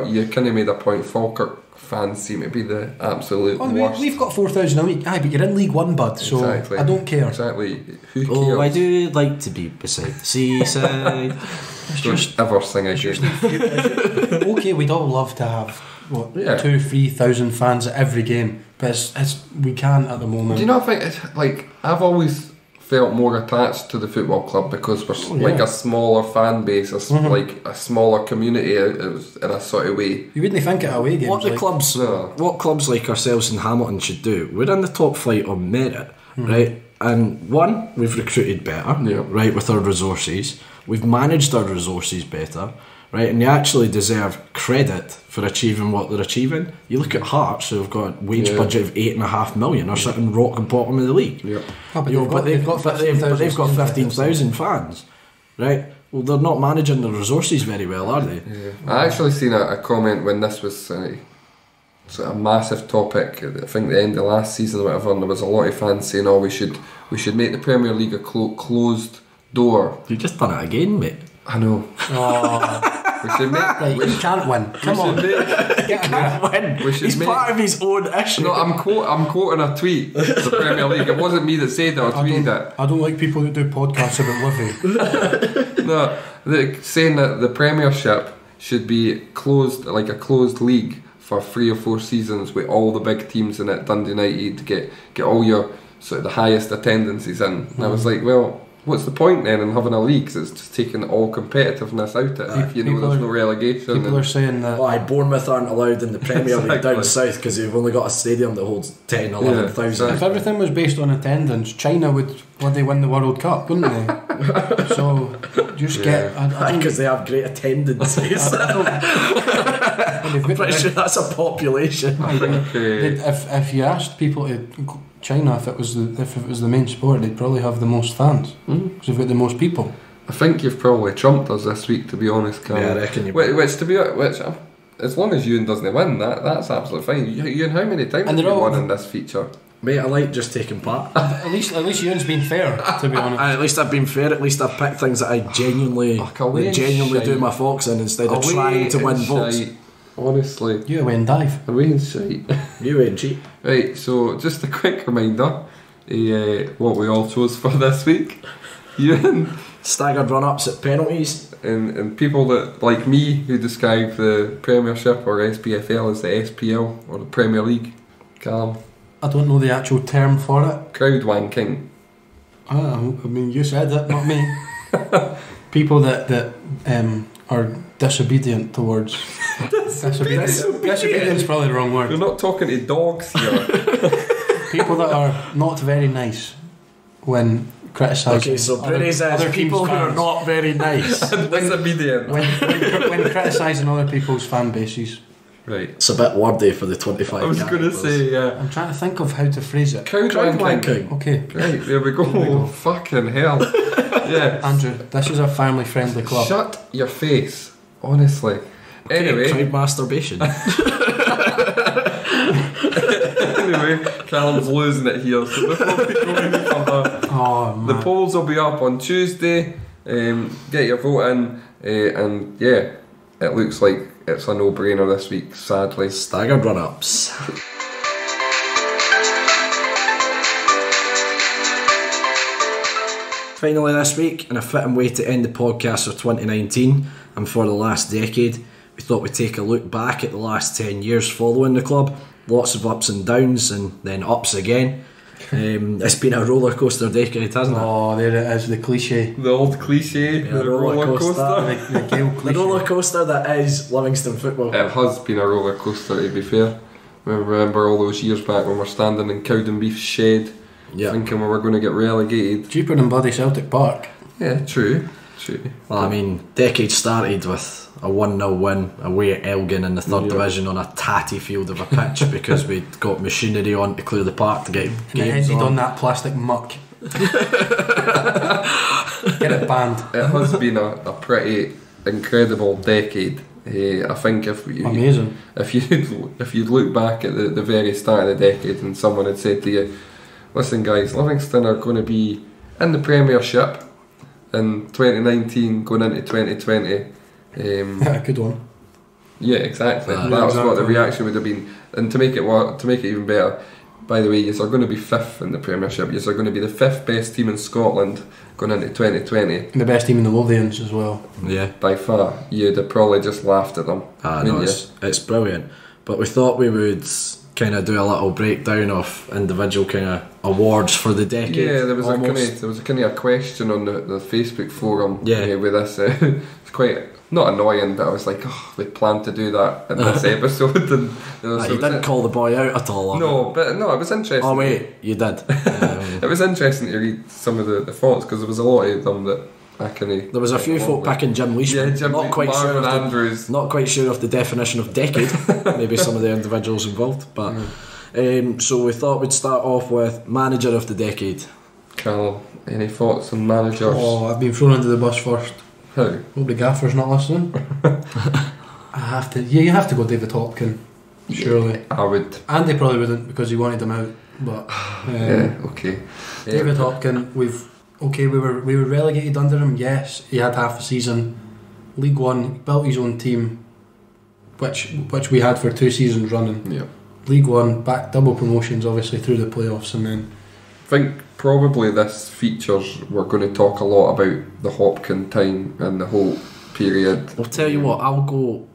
you kind of made a point. Falkirk fans seem to be the absolute worst. We've got 4,000 a week. Aye, but you're in League One, bud. So Exactly. I don't care. Exactly. Who cares? Oh, I do like to be beside the seaside. Don't ever sing again. Okay, we'd all love to have 2,000-3,000 fans at every game, but we can't at the moment. Do you not think it's like I've always felt more attached to the football club because we're like a smaller fan base, like a smaller community in a sort of way. You wouldn't think it away games. What clubs like ourselves in Hamilton should do? We're in the top flight on merit, right? And one, we've recruited better, right, with our resources. We've managed our resources better, right? And they actually deserve credit for achieving what they're achieving. You look at Hearts, who have got a wage budget of $8.5 million, are sitting rock bottom of the league. But They've got 15,000 fans, right? Well, they're not managing their resources very well, are they? I actually seen a comment when this was sort of a massive topic. I think the end of last season or whatever, and there was a lot of fans saying, "Oh, we should make the Premier League a closed door." You just done it again, mate. I know. We should make. Right, you can't win. Come on. He's part of his own issue. No, I'm quoting a tweet. The Premier League. It wasn't me that said it. I tweeted it. I don't like people that do podcasts about Livi. No, they're saying that the Premiership should be closed, like a closed league for 3 or 4 seasons with all the big teams in it. Dundee United to get all your sort of the highest attendances in. And I was like, well, what's the point then in having a league? 'Cause it's just taking all competitiveness out of it. If you know there's no relegation. People are saying that. Bournemouth aren't allowed in the Premier League down Exactly. south because they've only got a stadium that holds 10, 11,000. If everything was based on attendance, China would win the World Cup, wouldn't they? So just get. Because they have great attendances. I'm pretty sure that's a population. Okay. If you asked people to China, if it was the main sport, they'd probably have the most fans because they've got the most people. I think you've probably trumped us this week, to be honest, Carl. Yeah, I reckon you. Which as long as Ewan doesn't win, that's absolutely fine. Ewan, how many times have you won in this feature? Mate, I like just taking part. At least Ewan's been fair, to be honest. At least I've been fair. At least I've picked things that I genuinely do my fox in instead of trying to win votes. Honestly, You away and dive. away and shite. You ain't cheap. Right, so just a quick reminder, what we all chose for this week. Ewan. Staggered run-ups at penalties. And people that, like me, who describe the Premiership or SPFL as the SPL or the Premier League. Calm. I don't know the actual term for it. Crowd wanking. I mean, you said it, not me. People that are disobedient towards. Disobedience is probably the wrong We're word. not talking to dogs here. People that are not very nice when criticising. Okay, so Bruni says people who are not very nice. Disobedient. when criticising other people's fan bases. Right. It's a bit wordy for the 25. I was going to say, yeah. I'm trying to think of how to phrase it. Crowd wanking. Okay, Right, there we go. Fucking hell. Yeah. Andrew, this is a family-friendly club. Shut your face. Honestly. Anyway. Crowd masturbation. Anyway, Callum's losing it here. So before we go any further, Oh, the man. polls will be up on Tuesday. Get your vote in. And yeah, it looks like it's a no-brainer this week, sadly. Staggered run-ups. Finally this week, in a fitting way to end the podcast of 2019 and for the last decade, we thought we'd take a look back at the last 10 years following the club. Lots of ups and downs and then ups again. It's been a roller coaster decade, hasn't it? Oh, there it is, the cliche. The old cliche, the roller coaster. The Gale The cliche. roller coaster that is Livingston Football. It has been a roller coaster, to be fair. I remember all those years back when we're standing in Cowdenbeef's shed, thinking we were going to get relegated. Cheaper than bloody Celtic Park. Yeah, true. Well, I mean, decade started with a 1-0 win away at Elgin in the third division on a tatty field of a pitch because we'd got machinery on to clear the park to get And it games ended on. on that plastic muck. Get it banned. It has been a pretty incredible decade. I think Amazing. if you'd look back at the very start of the decade and someone had said to you, listen guys, Livingston are going to be in the Premiership in 2019 going into 2020. Good one. Yeah, exactly. Yeah, That's what the exactly. reaction would have been. And to make it even better, by the way, you're going to be 5th in the Premiership. You're going to be the 5th best team in Scotland going into 2020. And the best team in the Lothians as well. Yeah. By far, you'd have probably just laughed at them. No, it's brilliant. But we thought we would kind of do a little breakdown of individual kind of awards for the decade. Yeah, there was almost. a kind of a question on the Facebook forum. Yeah. With this, it's quite not annoying, but I was like, oh, we planned to do that in this episode, and You didn't call the boy out at all. No, it was interesting. Oh wait, you did. It was interesting to read some of the thoughts because there was a lot of them that I can. There was a few folk picking Jim Leishman. Yeah, Jim not quite sure Marvin of Andrews. not quite sure of the definition of decade. Maybe some of the individuals involved, but so we thought we'd start off with manager of the decade. Cal, any thoughts on managers? Oh, I've been thrown under the bus first. How? Hope the gaffer's not listening. I have to. Yeah, you have to go David Hopkin. Surely. I would. Andy probably wouldn't because he wanted him out. But Yeah. Okay. David Hopkin, we were relegated under him. Yes, he had half a season. League One, built his own team, which we had for 2 seasons running. Yeah. League One, back double promotions, obviously through the playoffs, and then I think probably this features we're going to talk a lot about the Hopkin time and the whole period. I'll tell you what, I'll go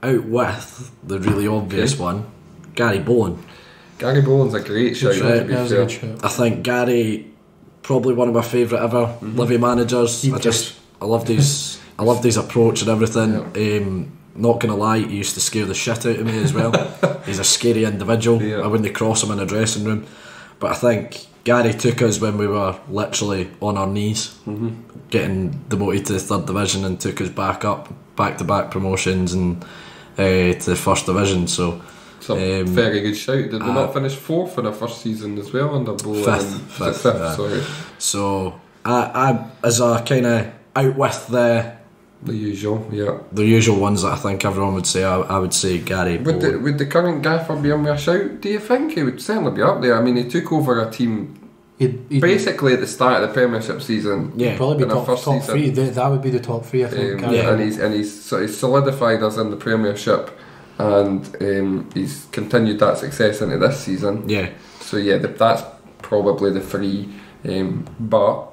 out with the really obvious one, Gary Bowen. Gary Bowen's a great shout. shout, To be that was a fair. good shout. I think Gary, probably one of my favourite ever Livi managers. I loved his approach and everything. Not gonna lie, he used to scare the shit out of me as well. He's a scary individual. Yeah. I wouldn't cross him in a dressing room. But I think Gary took us when we were literally on our knees, getting demoted to the 3rd division, and took us back up, back-to-back promotions and to the 1st division. So It's a very good shout. Did we not finish 4th in our first season as well under Bowen? Fifth, Sorry. So I as a kind of out with the usual ones that I think everyone would say, I would say Gary Bowen. Would the current gaffer be on a shout? Do you think he would certainly be up there? I mean, he took over a team he'd basically at the start of the Premiership season. Yeah. probably be in our top first season. 3. That would be the top 3, I think. And he's solidified us in the Premiership, and he's continued that success into this season. Yeah. So yeah, that's probably the 3. But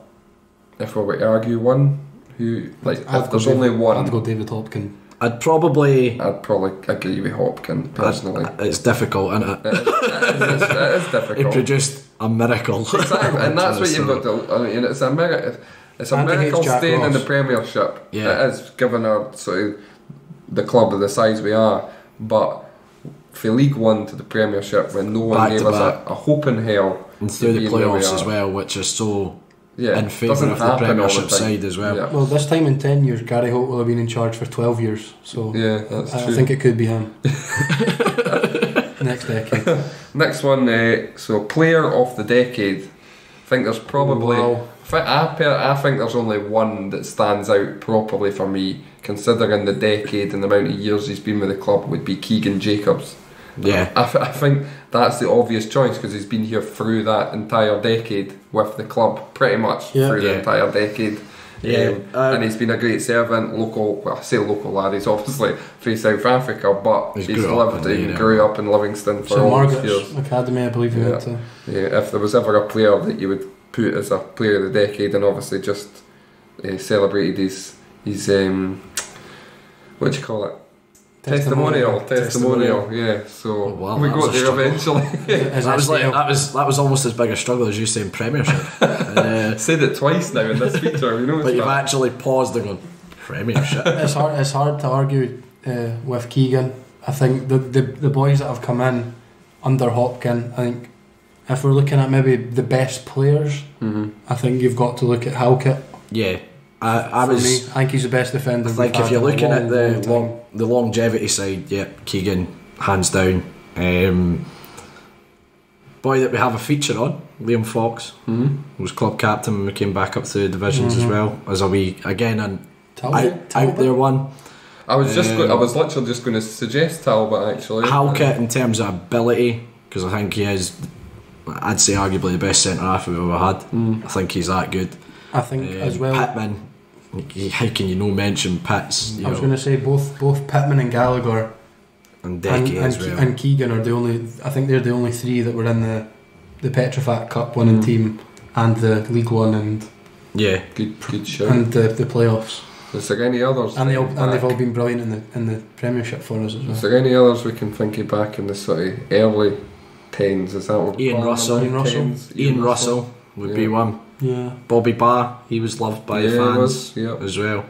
if we were to argue one, if there's only one, I'd go David Hopkin. I'd probably agree with Hopkin personally. It's difficult, isn't it? It is He difficult. produced a miracle. Exactly, and that's what you've got to. I mean, it's a miracle. It's a Andy miracle hates Jack staying in the Ross. Premiership. Yeah. It is, given our sort of the club of the size we are. But for League One to the Premiership, when no one Back gave to us back. a hope in hell, And through the to be where we playoffs are. as well, which is so Yeah, in favour doesn't of the happen all Premiership time. side as well. Yeah. Well, this time in 10 years, Gary Holt will have been in charge for 12 years. So Yeah, that's I true. think it could be him. Next decade. Next one, so player of the decade. I think there's probably. Wow. I think there's only one that stands out properly for me, considering the decade and the amount of years he's been with the club, would be Keegan Jacobs. Yeah. I think that's the obvious choice because he's been here through that entire decade with the club, pretty much through the Yeah. entire decade. And he's been a great servant. Local, well, I say local lad. He's obviously from South Africa, but he's lived and grew up in Livingston for all those years. Academy, I believe he went to. Yeah, if there was ever a player that you would put as a player of the decade, and obviously just celebrated his what do you call it? Testimonial, yeah. So we got there eventually. that was almost as big a struggle as you saying Premiership. Said it twice now in this feature, you know. But you've actually paused and gone Premiership. It's hard to argue with Keegan. I think the boys that have come in under Hopkin, I think if we're looking at maybe the best players, I think you've got to look at Halkett. Yeah. I think he's the best defender. I think if you're looking at the longevity side, Keegan, hands down. Boy that we have a feature on, Liam Fox, was club captain when we came back up to the divisions as well, as a wee again and out there one. I was literally just going to suggest Talbot actually. Halkett in terms of ability, because I think he is, I'd say arguably the best centre half we've ever had. I think he's that good. I think as well. Pittman, how can you no mention Pitts? I was going to say both Pittman and Gallagher and Decky as well. And Keegan are the only. I think they're the only three that were in the Petrofac Cup winning team and the League One and good show and the playoffs. Is there any others? And they've all been brilliant in the Premiership for us as well. Is there any others we can think of back in the sort of early tens? Is that what Ian Russell would be one. Yeah, Bobby Barr, he was loved by the fans as well.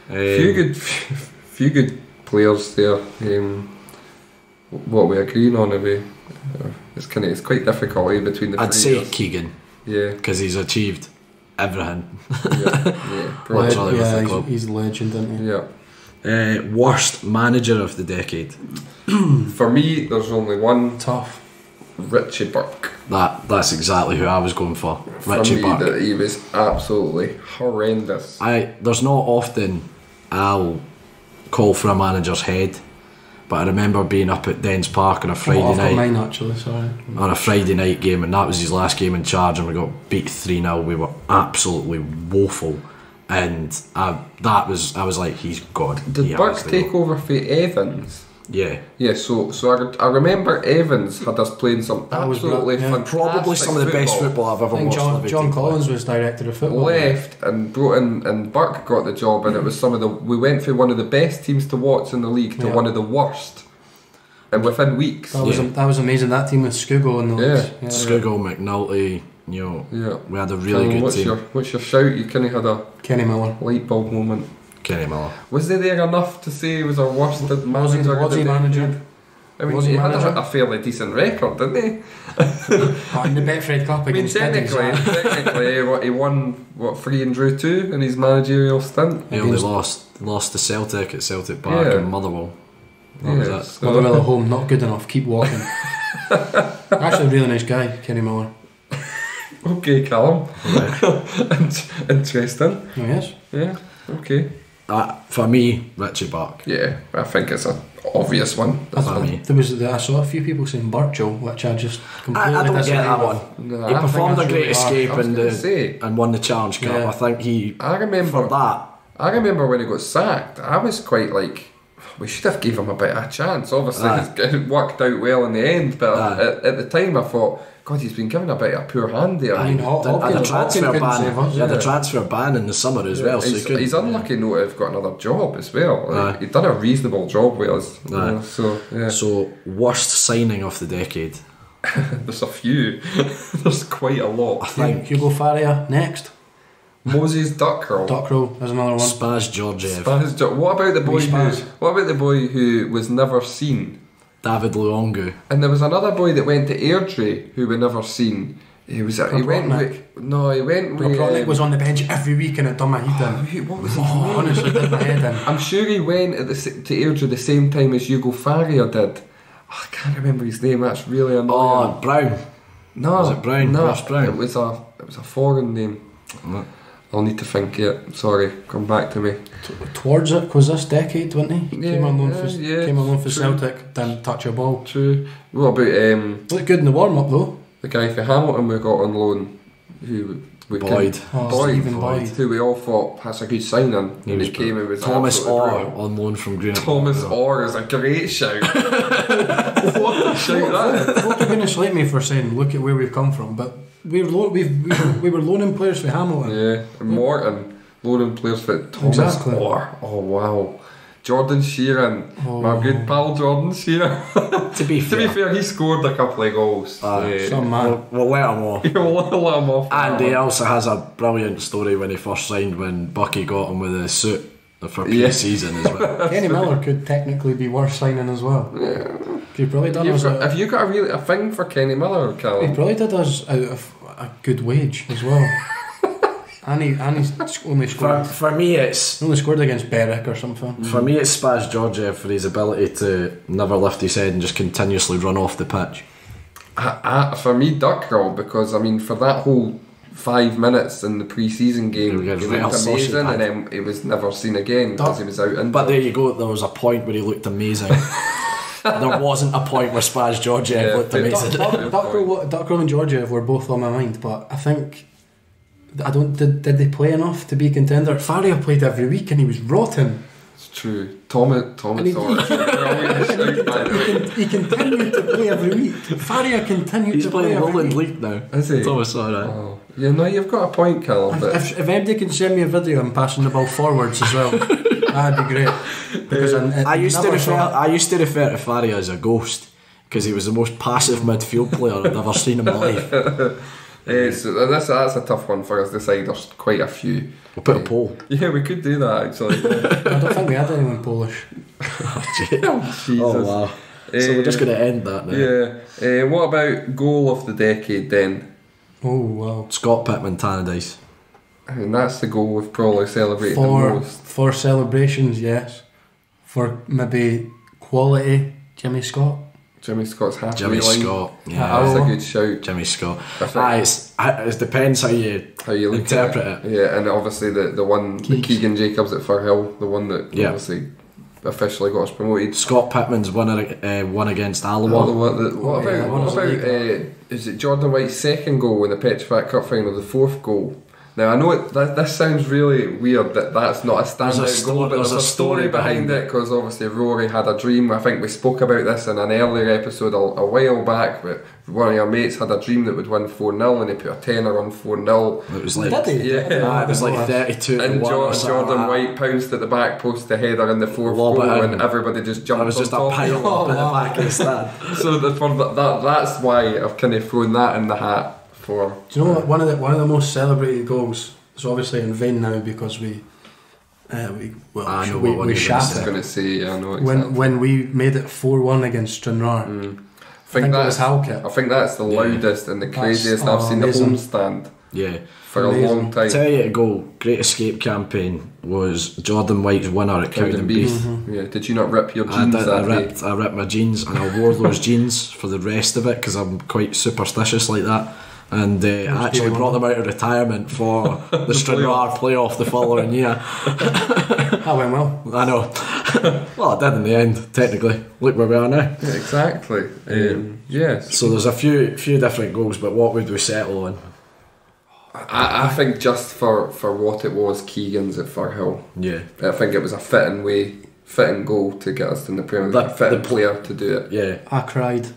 Few good players there. What we agreeing on? It's quite difficult between the. I'd say Keegan. Yeah, because he's achieved everything. He's a legend, isn't he? Yeah. Worst manager of the decade. For me, there's only one. Tough. Richie Burke. That's exactly who I was going for. Richie Burke. He was absolutely horrendous. There's not often I'll call for a manager's head, but I remember being up at Dens Park on a Friday night. Mine actually, sorry. On a Friday night game, and that was his last game in charge, and we got beat 3-0. We were absolutely woeful, and I was like, he's gone. Did Burke take over for Evans? Yeah. So I remember Evans had us playing some absolutely fantastic probably some of the best football I've ever watched. John Collins was director of football. Left and brought in, and Burke got the job, and it was we went from one of the best teams to watch in the league to one of the worst, and within weeks. That was amazing. That team with Scugo and those. Yeah. Scugo, McNulty. We had a really good team. What's your shout? You kind of had a Kenny Miller light bulb moment. Kenny Miller. Was he there enough to say he was our worst manager? Was he manager? I mean, he had a fairly decent record, didn't he? In the Betfred Cup against technically, he won 3 and drew 2 in his managerial stint. He only lost to Celtic at Celtic Park and Motherwell. That was it. Motherwell at home, not good enough. Keep walking. Actually, a really nice guy, Kenny Miller. Okay, Callum. Interesting. Oh, yes. Yeah. Okay. For me, Richie Burke. Yeah, I think it's an obvious one. I saw a few people saying Burchell, which I just completely I don't disagree get that with. one. No, he performed a great escape and won the Challenge Cup. Yeah. I think I remember that. I remember when he got sacked, I was quite like, we should have gave him a bit of a chance. Obviously, it worked out well in the end, but at the time I thought, God, he's been given a bit of a poor hand there. And the transfer ban in the summer as well. He's unlucky not to have got another job as well. He'd done a reasonable job with us. So worst signing of the decade. There's a few. There's quite a lot. I think Hugo Faria next. Moses Duckrell. Duckrell is another one. Spaz Georgiev. What about the boy who was never seen? David Luongo. And there was another boy that went to Airdrie who we never seen. He went with. Proprotnik was on the bench every week and it done my head in. What was his name? Honestly, did my head in. I'm sure he went to Airdrie the same time as Hugo Faria did. I can't remember his name. That's really annoying. Oh, Brown. No, was it Brown? No, Ross Brown. It was a foreign name. I'll need to think it. Sorry, come back to me. Towards it was this decade, wasn't he? Yeah, came on loan for Celtic, didn't touch a ball. True. What about looked good in the warm up though. The guy for Hamilton we got on loan, who Boyd. Stephen Boyd. who we all thought that's a good signing. He and was he came and was Thomas absolutely Orr brilliant. on loan from Granite. Thomas Orr is a great shout. What a shout that is. Folk are going to slate me for saying, look at where we've come from, but we were loaning players for Hamilton. Yeah, and Morton, loaning players for Thomas Exactly. Orr. Oh wow. Jordan Sheeran, my good pal Jordan Sheeran. To be To be fair, fair, he scored a couple of goals. Some man. we'll let him off. You'll let him off. And he also has a brilliant story when he first signed, when Bucky got him with a suit for Yeah. pre-season as well. Kenny Miller could technically be worth signing as well. He probably done us Have you got a thing for Kenny Miller, he Callum? probably did us out of a good wage as well. and he's only scored. For me, it's He only scored against Berwick or something. For me, it's Spaz Georgiev for his ability to never lift his head and just continuously run off the pitch. For me, Duckroll, because I mean, for that whole 5 minutes in the pre-season game, He he was looked real saucy, amazing, man. and then he was never seen again because he was out in. But there you go, there was a point where he looked amazing. There wasn't a point where Spaz Georgiev Yeah, looked amazing. Duckroll and Georgiev were both on my mind, but I think did they play enough to be contender? Faria played every week and he was rotten. It's true. Thomas And he- Orr is a brilliant shout, by the way. He continued to play every week. Faria continued He's to play playing every Lowland week. League now. Is he? Thomas, alright. Oh. Yeah, no, you've got a point, Callum. But If anybody can send me a video and passing the ball forwards as well, that'd be great. Because I used to refer to Faria as a ghost because he was the most passive midfield player I'd ever seen in my life. so that's a tough one for us to decide. There's quite a few. We'll put a poll. Yeah, we could do that actually. I don't think we had anyone Polish. Jesus. Oh wow. So we're just going to end that now. Yeah. What about goal of the decade then? Oh wow. Scott Pittman, Tannadice. And that's the goal we've probably celebrated the most. For celebrations, yes. For maybe quality, Jimmy Scott. Jimmy Scott's halfway Jimmy line. Scott. Yeah. That's a good shout. Jimmy Scott. I think- It depends how you look interpret at it. Yeah, and obviously the one, the Keegan Jacobs at Firhill, the one that Yeah. obviously officially got us promoted. Scott Pittman's one against Alloa. What about is it Jordan White's second goal in the Petrofac Cup final, the fourth goal? Now I know this sounds really weird that's not a standout goal, but there's a story behind it because obviously Rory had a dream. I think we spoke about this in an earlier episode a while back. But one of your mates had a dream that would win 4-0 and he put a tenner on 4-0. It was like Did he? Yeah. it was like 32 And to 1 or something Jordan like that. White pounced at the back post the header in the fourth Lob goal it in. and everybody just jumped It was just a on top. pile up at the back of the stand. So that's why I've kind of thrown that in the hat for. Do you know what? One of the most celebrated goals is obviously in vain now because we I know what we you're gonna I was shattered going to say, I know exactly. when we made it 4-1 against Stranraer. I think it was that's Halkett. I think that's the loudest and the craziest I've seen amazing. the homestand Yeah. for Amazing. a long time. Tell you to go, Great Escape campaign was Jordan White's winner at Cowden Beef. Yeah, did you not rip your I jeans did, that day? I ripped my jeans and I wore those jeans for the rest of it because I'm quite superstitious like that. And I actually brought them out of retirement for the Stranraer playoff the following year. That went well. I know. Well, I did in the end, technically. Look where we are now. Yeah, exactly. Yes. So there's a few different goals, but what would we settle on? I think just for what it was, Keegan's at Firhill. Yeah. I think it was a fitting goal to get us in the Premier League. A fitting player to do it. Yeah. I cried.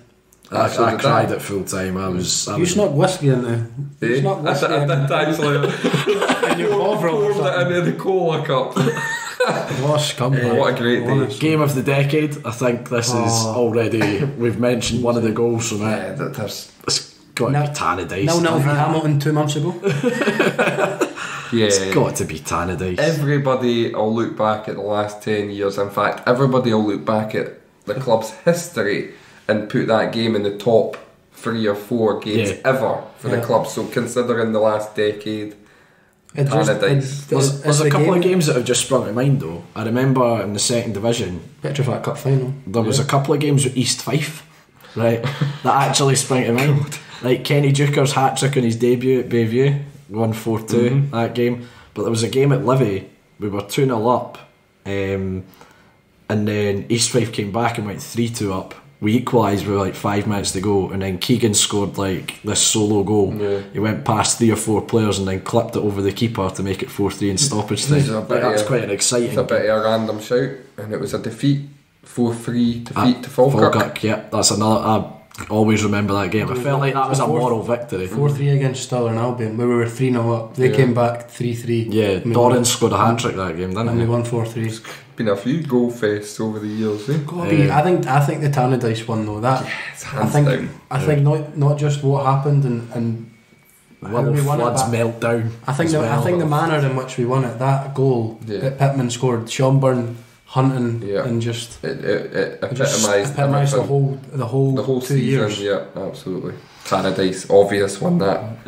I did cried that. at full time. I You was snuck whiskey in there. You Eh? snuck whiskey I in did actually. in your overall or Poured it something. into the cola cup. What a scumbag. What a great day. Honest. Game of the decade. I think this is already. We've mentioned one of the goals from it. Yeah, there's It's got to Now- be Tannadice. 0-0 for Hamilton 2 months ago. It's got to be Tannadice. Everybody will look back at the last 10 years. In fact, everybody will look back at the club's history and put that game in the top 3 or 4 games Yeah. ever for the Yeah. club. So considering the last decade, It just- Tannadice. There's a couple of games that have just sprung to mind though. I remember in the second division Petrofac Cup final. there was a couple of games with East Fife, right, that actually sprang to mind. Like Kenny Duker's hat-trick on his debut at Bayview, won 4-2 that game. But there was a game at Livi, we were 2-0 up, and then East Fife came back and went 3-2 up, we equalised with like 5 minutes to go, and then Keegan scored like this solo goal. He went past 3 or 4 players and then clipped it over the keeper to make it 4-3 in stoppage time. That was quite an exciting. It's a bit of a random shout, and it was a defeat, 4-3 defeat to Falkirk. Yeah, that's another. I always remember that game. I felt like that was a moral victory. 4-3 against Stirling Albion, where we were 3-0 up. They came back 3-3. Yeah, Doran scored a hat trick that game, didn't and he? we won 4-3. Been a few goal fests over the years. I think the Tannadice one though. It's hands down. I think not just what happened and how we won Flood's it. meltdown. I think the manner in which we won it. That goal that Pittman scored, Schomburn, Hunting, and just it epitomised the whole 2 season. years. Yeah, absolutely. Tannadice, obvious one that.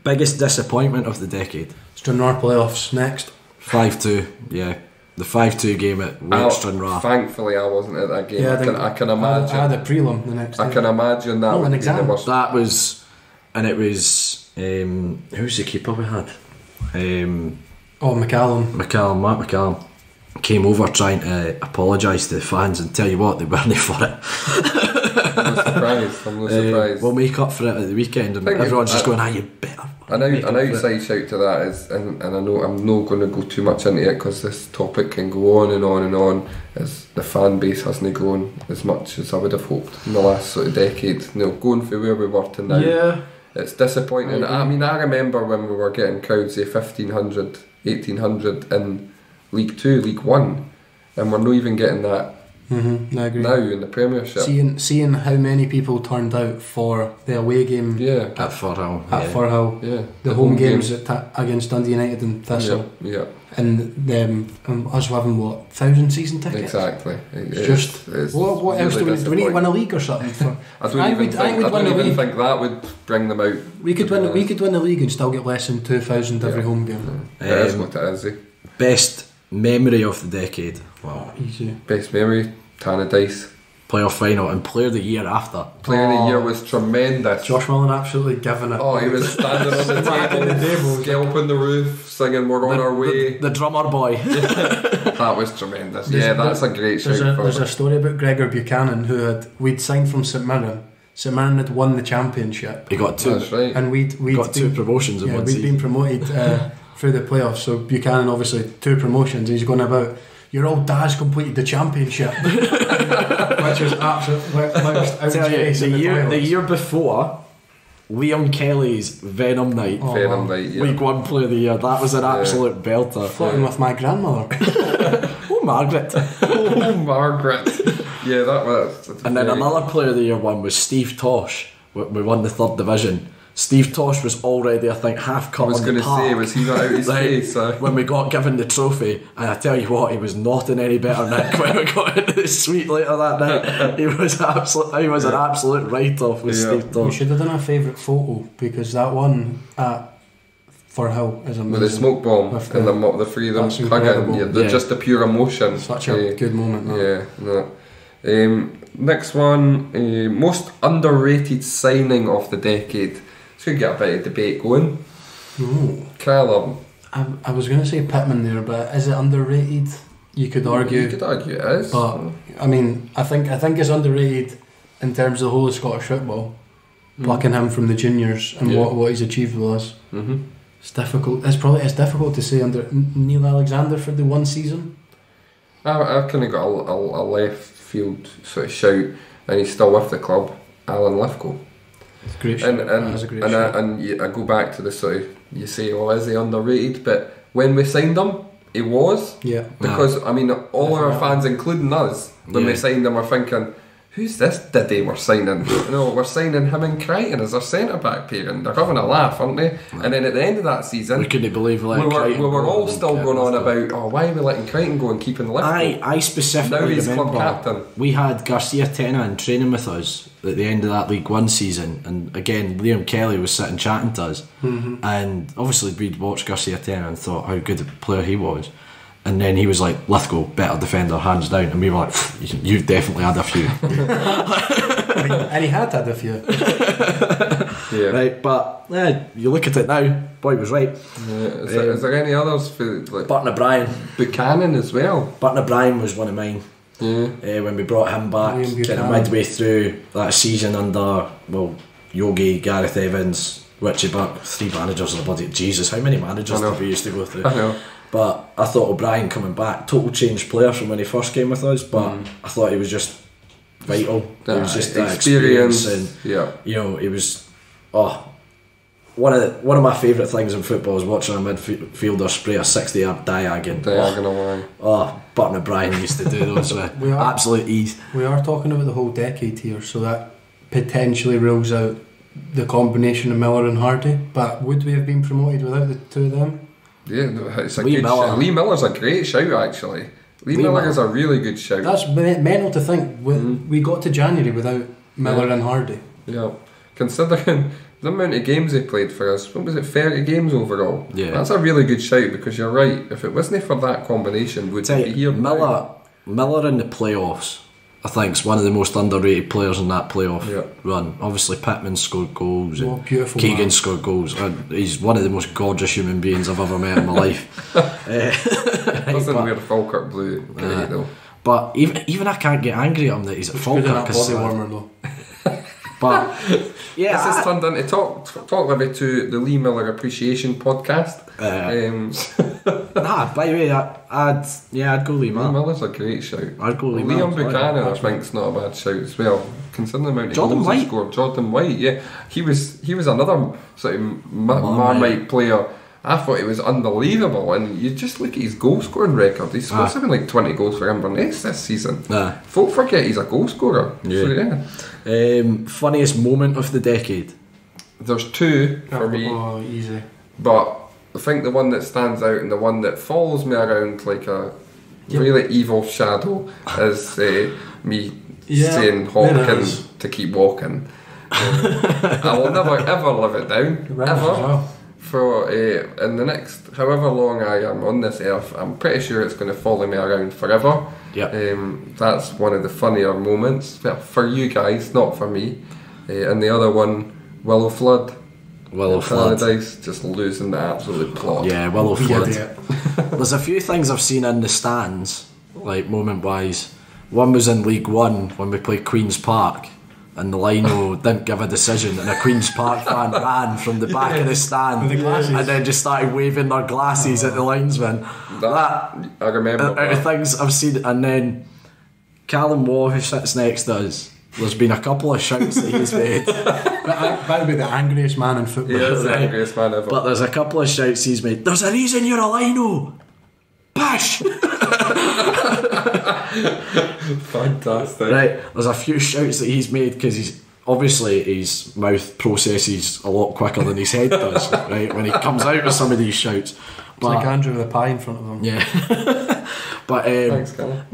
Biggest disappointment of the decade. Stranraer playoffs next. 5-2. Yeah. The 5-2 game at Stranraer. Thankfully, I wasn't at that game. Yeah, I can imagine. I had a prelim the next day. I can imagine that. an exam. That was, and it was. Who's the keeper we had? McCallum. Mark McCallum came over trying to apologise to the fans, and tell you what, they weren't for it. I'm no surprised. We'll make up for it at the weekend, and everyone's just going, you better. An outside shout to that is, and I know I'm not going to go too much into it because this topic can go on and on and on, is the fan base hasn't grown as much as I would have hoped in the last sort of decade. Going from where we were to now, it's disappointing. I remember when we were getting crowds, say 1,500, 1,800 in League 2, League 1, and we're not even getting that I agree. now in the Premiership. Seeing how many people turned out for the away game at Firhill. Yeah. The home games against Dundee United and Thistle. Yeah. And us having 1,000 season tickets. Exactly. What else do we need? Do we need to win a league or something? I don't even think that would bring them out. We could win the league and still get less than 2,000 every home game. It is what it is. Best memory of the decade. Wow. Easy. Best memory, Tannadice. Playoff final and player of the year after. Player of the year was tremendous. Josh Mullen absolutely giving it. Oh, he was standing on the table, scalping the roof, singing "We're on our way." The drummer boy. That was tremendous. That's a great shout. There's a story about Gregor Buchanan we'd signed from St Mirren. St Mirren had won the championship. He got 2. That's right. And we'd got 2 promotions in one season. We'd been promoted through the playoffs. So Buchanan obviously 2 promotions. He's going about, your old dad's completed the championship. Which was absolutely the year before, Liam Kelly's Venom Night. League 1 player of the year. That was an absolute belter. Flirting with my grandmother. Oh, Margaret. Yeah, that was. And then another player of the year one was Steve Tosh. We won the 3rd division. Steve Tosh was already, I think, half cut on the park. I was going to say, was he not out his face? When we got given the trophy, and I tell you what, he was not in any better nick when we got into the suite later that night. He was an absolute write-off with Steve Tosh. You should have done a favourite photo, because that one at Firhill is amazing. With the smoke bomb and the 3 of them hugging. Just the pure emotion. Such a good moment. Next one, most underrated signing of the decade. Could get a bit of debate going. Callum. I was going to say Pittman there, but is it underrated? You could argue. You could argue it is. But I mean, I think it's underrated in terms of the whole of Scottish football. Plucking him from the juniors and what he's achieved with us. It's difficult. It's difficult to say under Neil Alexander for the one season. I've kind of got a left field sort of shout, and he's still with the club. Alan Lithgow. Great and I go back to the sort of, you say, is he underrated? But when we signed him, he was. Because all our fans, including us, when we signed him, were thinking, who's this diddy we're signing? We're signing him and Crichton as our centre back pairing. They're having a laugh, aren't they? And then at the end of that season, we couldn't believe we were all still going on about, why are we letting Crichton go and keeping Lithgow? I specifically now he's remember club captain. We had Garcia Tena in training with us at the end of that League 1 season, and again Liam Kelly was sitting chatting to us, and obviously we'd watched Garcia Tena and thought how good a player he was. And then he was like, Lithgow, better defender, hands down. And we were like, you've definitely had a few. And he had a few. Right, but you look at it now, boy was right. Is there any others? For, Burton O'Brien. Buchanan as well. Burton O'Brien was one of mine. when we brought him back Liam kind of Buchanan. midway through that season under Yogi, Gareth Evans, Richie Buck, 3 managers of the bloody Jesus. How many managers did we used to go through? I know. But I thought O'Brien coming back, total changed player from when he first came with us. But I thought he was just vital. He was just that experience, and you know, he was one of my favourite things in football is watching a midfielder spray a 60-yard diagonal line. Button O'Brien used to do those with absolute ease. We are talking about the whole decade here, so that potentially rules out the combination of Miller and Hardy. But would we have been promoted without the two of them? Yeah, no, it's a good shout. Lee Miller's a great shout, actually. Lee Miller is a really good shout. That's mental to think. We got to January without Miller and Hardy. Yeah, considering the amount of games he played for us, what was it, 30 games overall? Yeah. That's a really good shout, because you're right, if it wasn't for that combination, would be here. Miller in the playoffs, I think, is one of the most underrated players in that playoff run. Obviously Pittman scored goals and Keegan scored goals, and he's one of the most gorgeous human beings I've ever met in my life. Doesn't wear Falkirk blue, great though. But even I can't get angry at him that he's at Falkirk. Body warmer though. But yeah, this has turned into TalkLivi to the Lee Miller Appreciation Podcast. By the way, I'd go Lee Miller. Lee Miller's a great shout. I'd go Lee Miller. Liam Buchanan, I think's not a bad shout as well, considering the amount of goals he scored. Jordan White, yeah, he was another sort of Marmite player. I thought he was unbelievable, and you just look at his goal scoring record. He's scored something like 20 goals for Inverness this season. Folk forget he's a goal scorer. Funniest moment of the decade? There's two for me. Oh, easy. But I think the one that stands out and the one that follows me around like a really evil shadow is me saying Hopkins to keep walking. I will never ever live it down. Ever. For in the next however long I am on this earth, I'm pretty sure it's going to follow me around forever. That's one of the funnier moments for you guys, not for me. And the other one, Willow Flood. Paradise, just losing the absolute plot. Yeah, Willow Flood. There's a few things I've seen in the stands, like moment wise. One was in League One when we played Queen's Park, and the lino didn't give a decision, and a Queen's Park fan ran from the back of the stand and then just started waving their glasses at the linesman. That I remember. Out of things I've seen. And then Callum Waugh, who sits next to us, there's been a couple of shouts that he's made. That would be the angriest man in football. Yeah, the angriest man ever. But there's a couple of shouts he's made. There's a reason you're a lino. Bash. Fantastic. Right, there's a few shouts that he's made because he's obviously his mouth processes a lot quicker than his head does. Right, when he comes out with some of these shouts. It's like Andrew with a pie in front of him. Yeah. But thanks, Callum.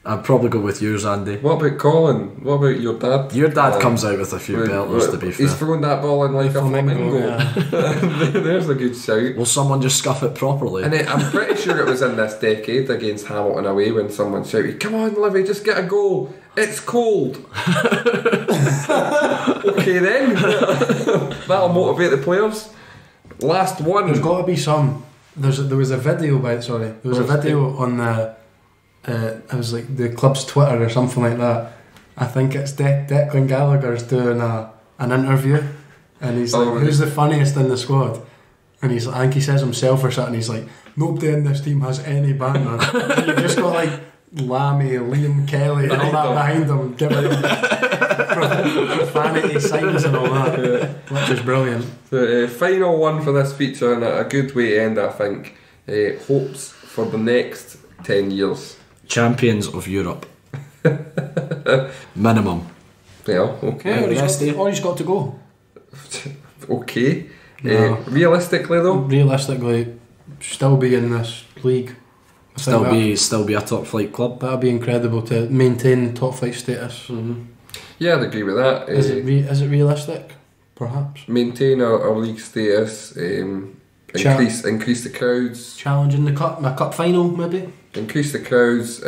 I'd probably go with yours, Andy. What about Colin? What about your dad? Your dad comes out with a few belters, to be fair. He's thrown that ball in like a flamingo. There's a good shout. Will someone just scuff it properly? And I'm pretty sure it was in this decade against Hamilton away when someone shouted, "Come on, Livy, just get a goal. It's cold." Okay then. That'll motivate the players. Last one. There's got to be some. There was a video on the. It was like the club's Twitter or something like that. I think it's Declan Gallagher's doing an interview, and he's like, "Who's the funniest in the squad?" And I think he says himself or something. He's like, "Nobody in this team has any banter." And you've just got like Lammy, Liam Kelly, and all that behind him, giving profanity signs and all that, which is brilliant. The final one for this feature, and a good way to end, I think. Hopes for the next 10 years. Champions of Europe. Minimum. Yeah, okay. Or he's got to go. Okay. No. Realistically though? Realistically, still be in this league. Still be a top flight club. That'd be incredible to maintain top flight status. Mm-hmm. Yeah, I'd agree with that. Is it realistic? Perhaps. Maintain our league status. Increase the crowds. Challenging the cup final, maybe. Increase the crowds.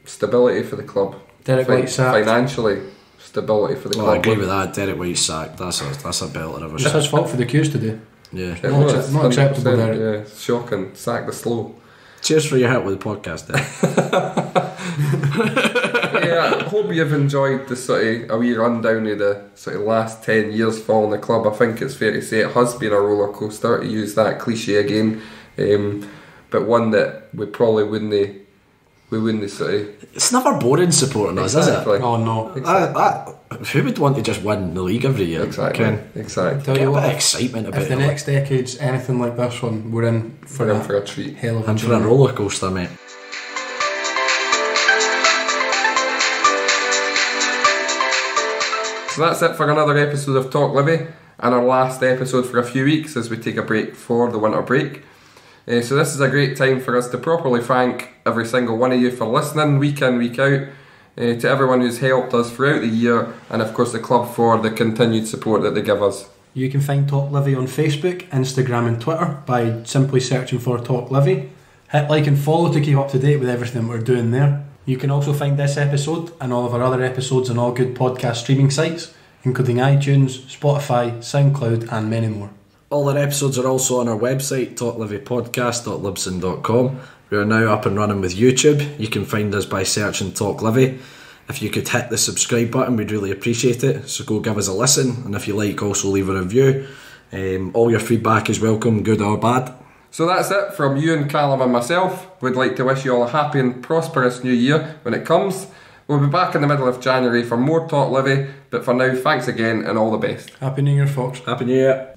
Stability for the club. Derek White sacked. Financially, stability for the club. I agree with that. Derek White sacked. That's a belter. It's his fault for the queues today. Yeah. It was not acceptable, Derek. Yeah, shocking. Sack the slow. Cheers for your help with the podcast. Yeah, I hope you've enjoyed the sort of a wee rundown of the sort of last 10 years following the club. I think it's fair to say it has been a roller coaster, to use that cliche again, but one that we probably wouldn't sort of. It's never boring supporting us, is it? Oh no. Who would want to just win the league every year? Exactly. Ken? Exactly. Tell Get you a bit what, of excitement about if the it. next decade's anything like this one, we're in for a treat. Hell of a And for a journey. roller coaster, mate. So that's it for another episode of Talk Livi, and our last episode for a few weeks as we take a break for the winter break. So this is a great time for us to properly thank every single one of you for listening week in, week out, to everyone who's helped us throughout the year, and of course the club for the continued support that they give us. You can find Talk Livi on Facebook, Instagram and Twitter by simply searching for Talk Livi. Hit like and follow to keep up to date with everything we're doing there. You can also find this episode and all of our other episodes on all good podcast streaming sites, including iTunes, Spotify, SoundCloud and many more. All our episodes are also on our website, talklivipodcast.libsyn.com. We are now up and running with YouTube. You can find us by searching Talk Livi. If you could hit the subscribe button, we'd really appreciate it. So go give us a listen, and if you like, also leave a review. All your feedback is welcome, good or bad. So that's it from you and Callum and myself. We'd like to wish you all a happy and prosperous new year when it comes. We'll be back in the middle of January for more Talk Livi, but for now, thanks again and all the best. Happy New Year, folks. Happy New Year.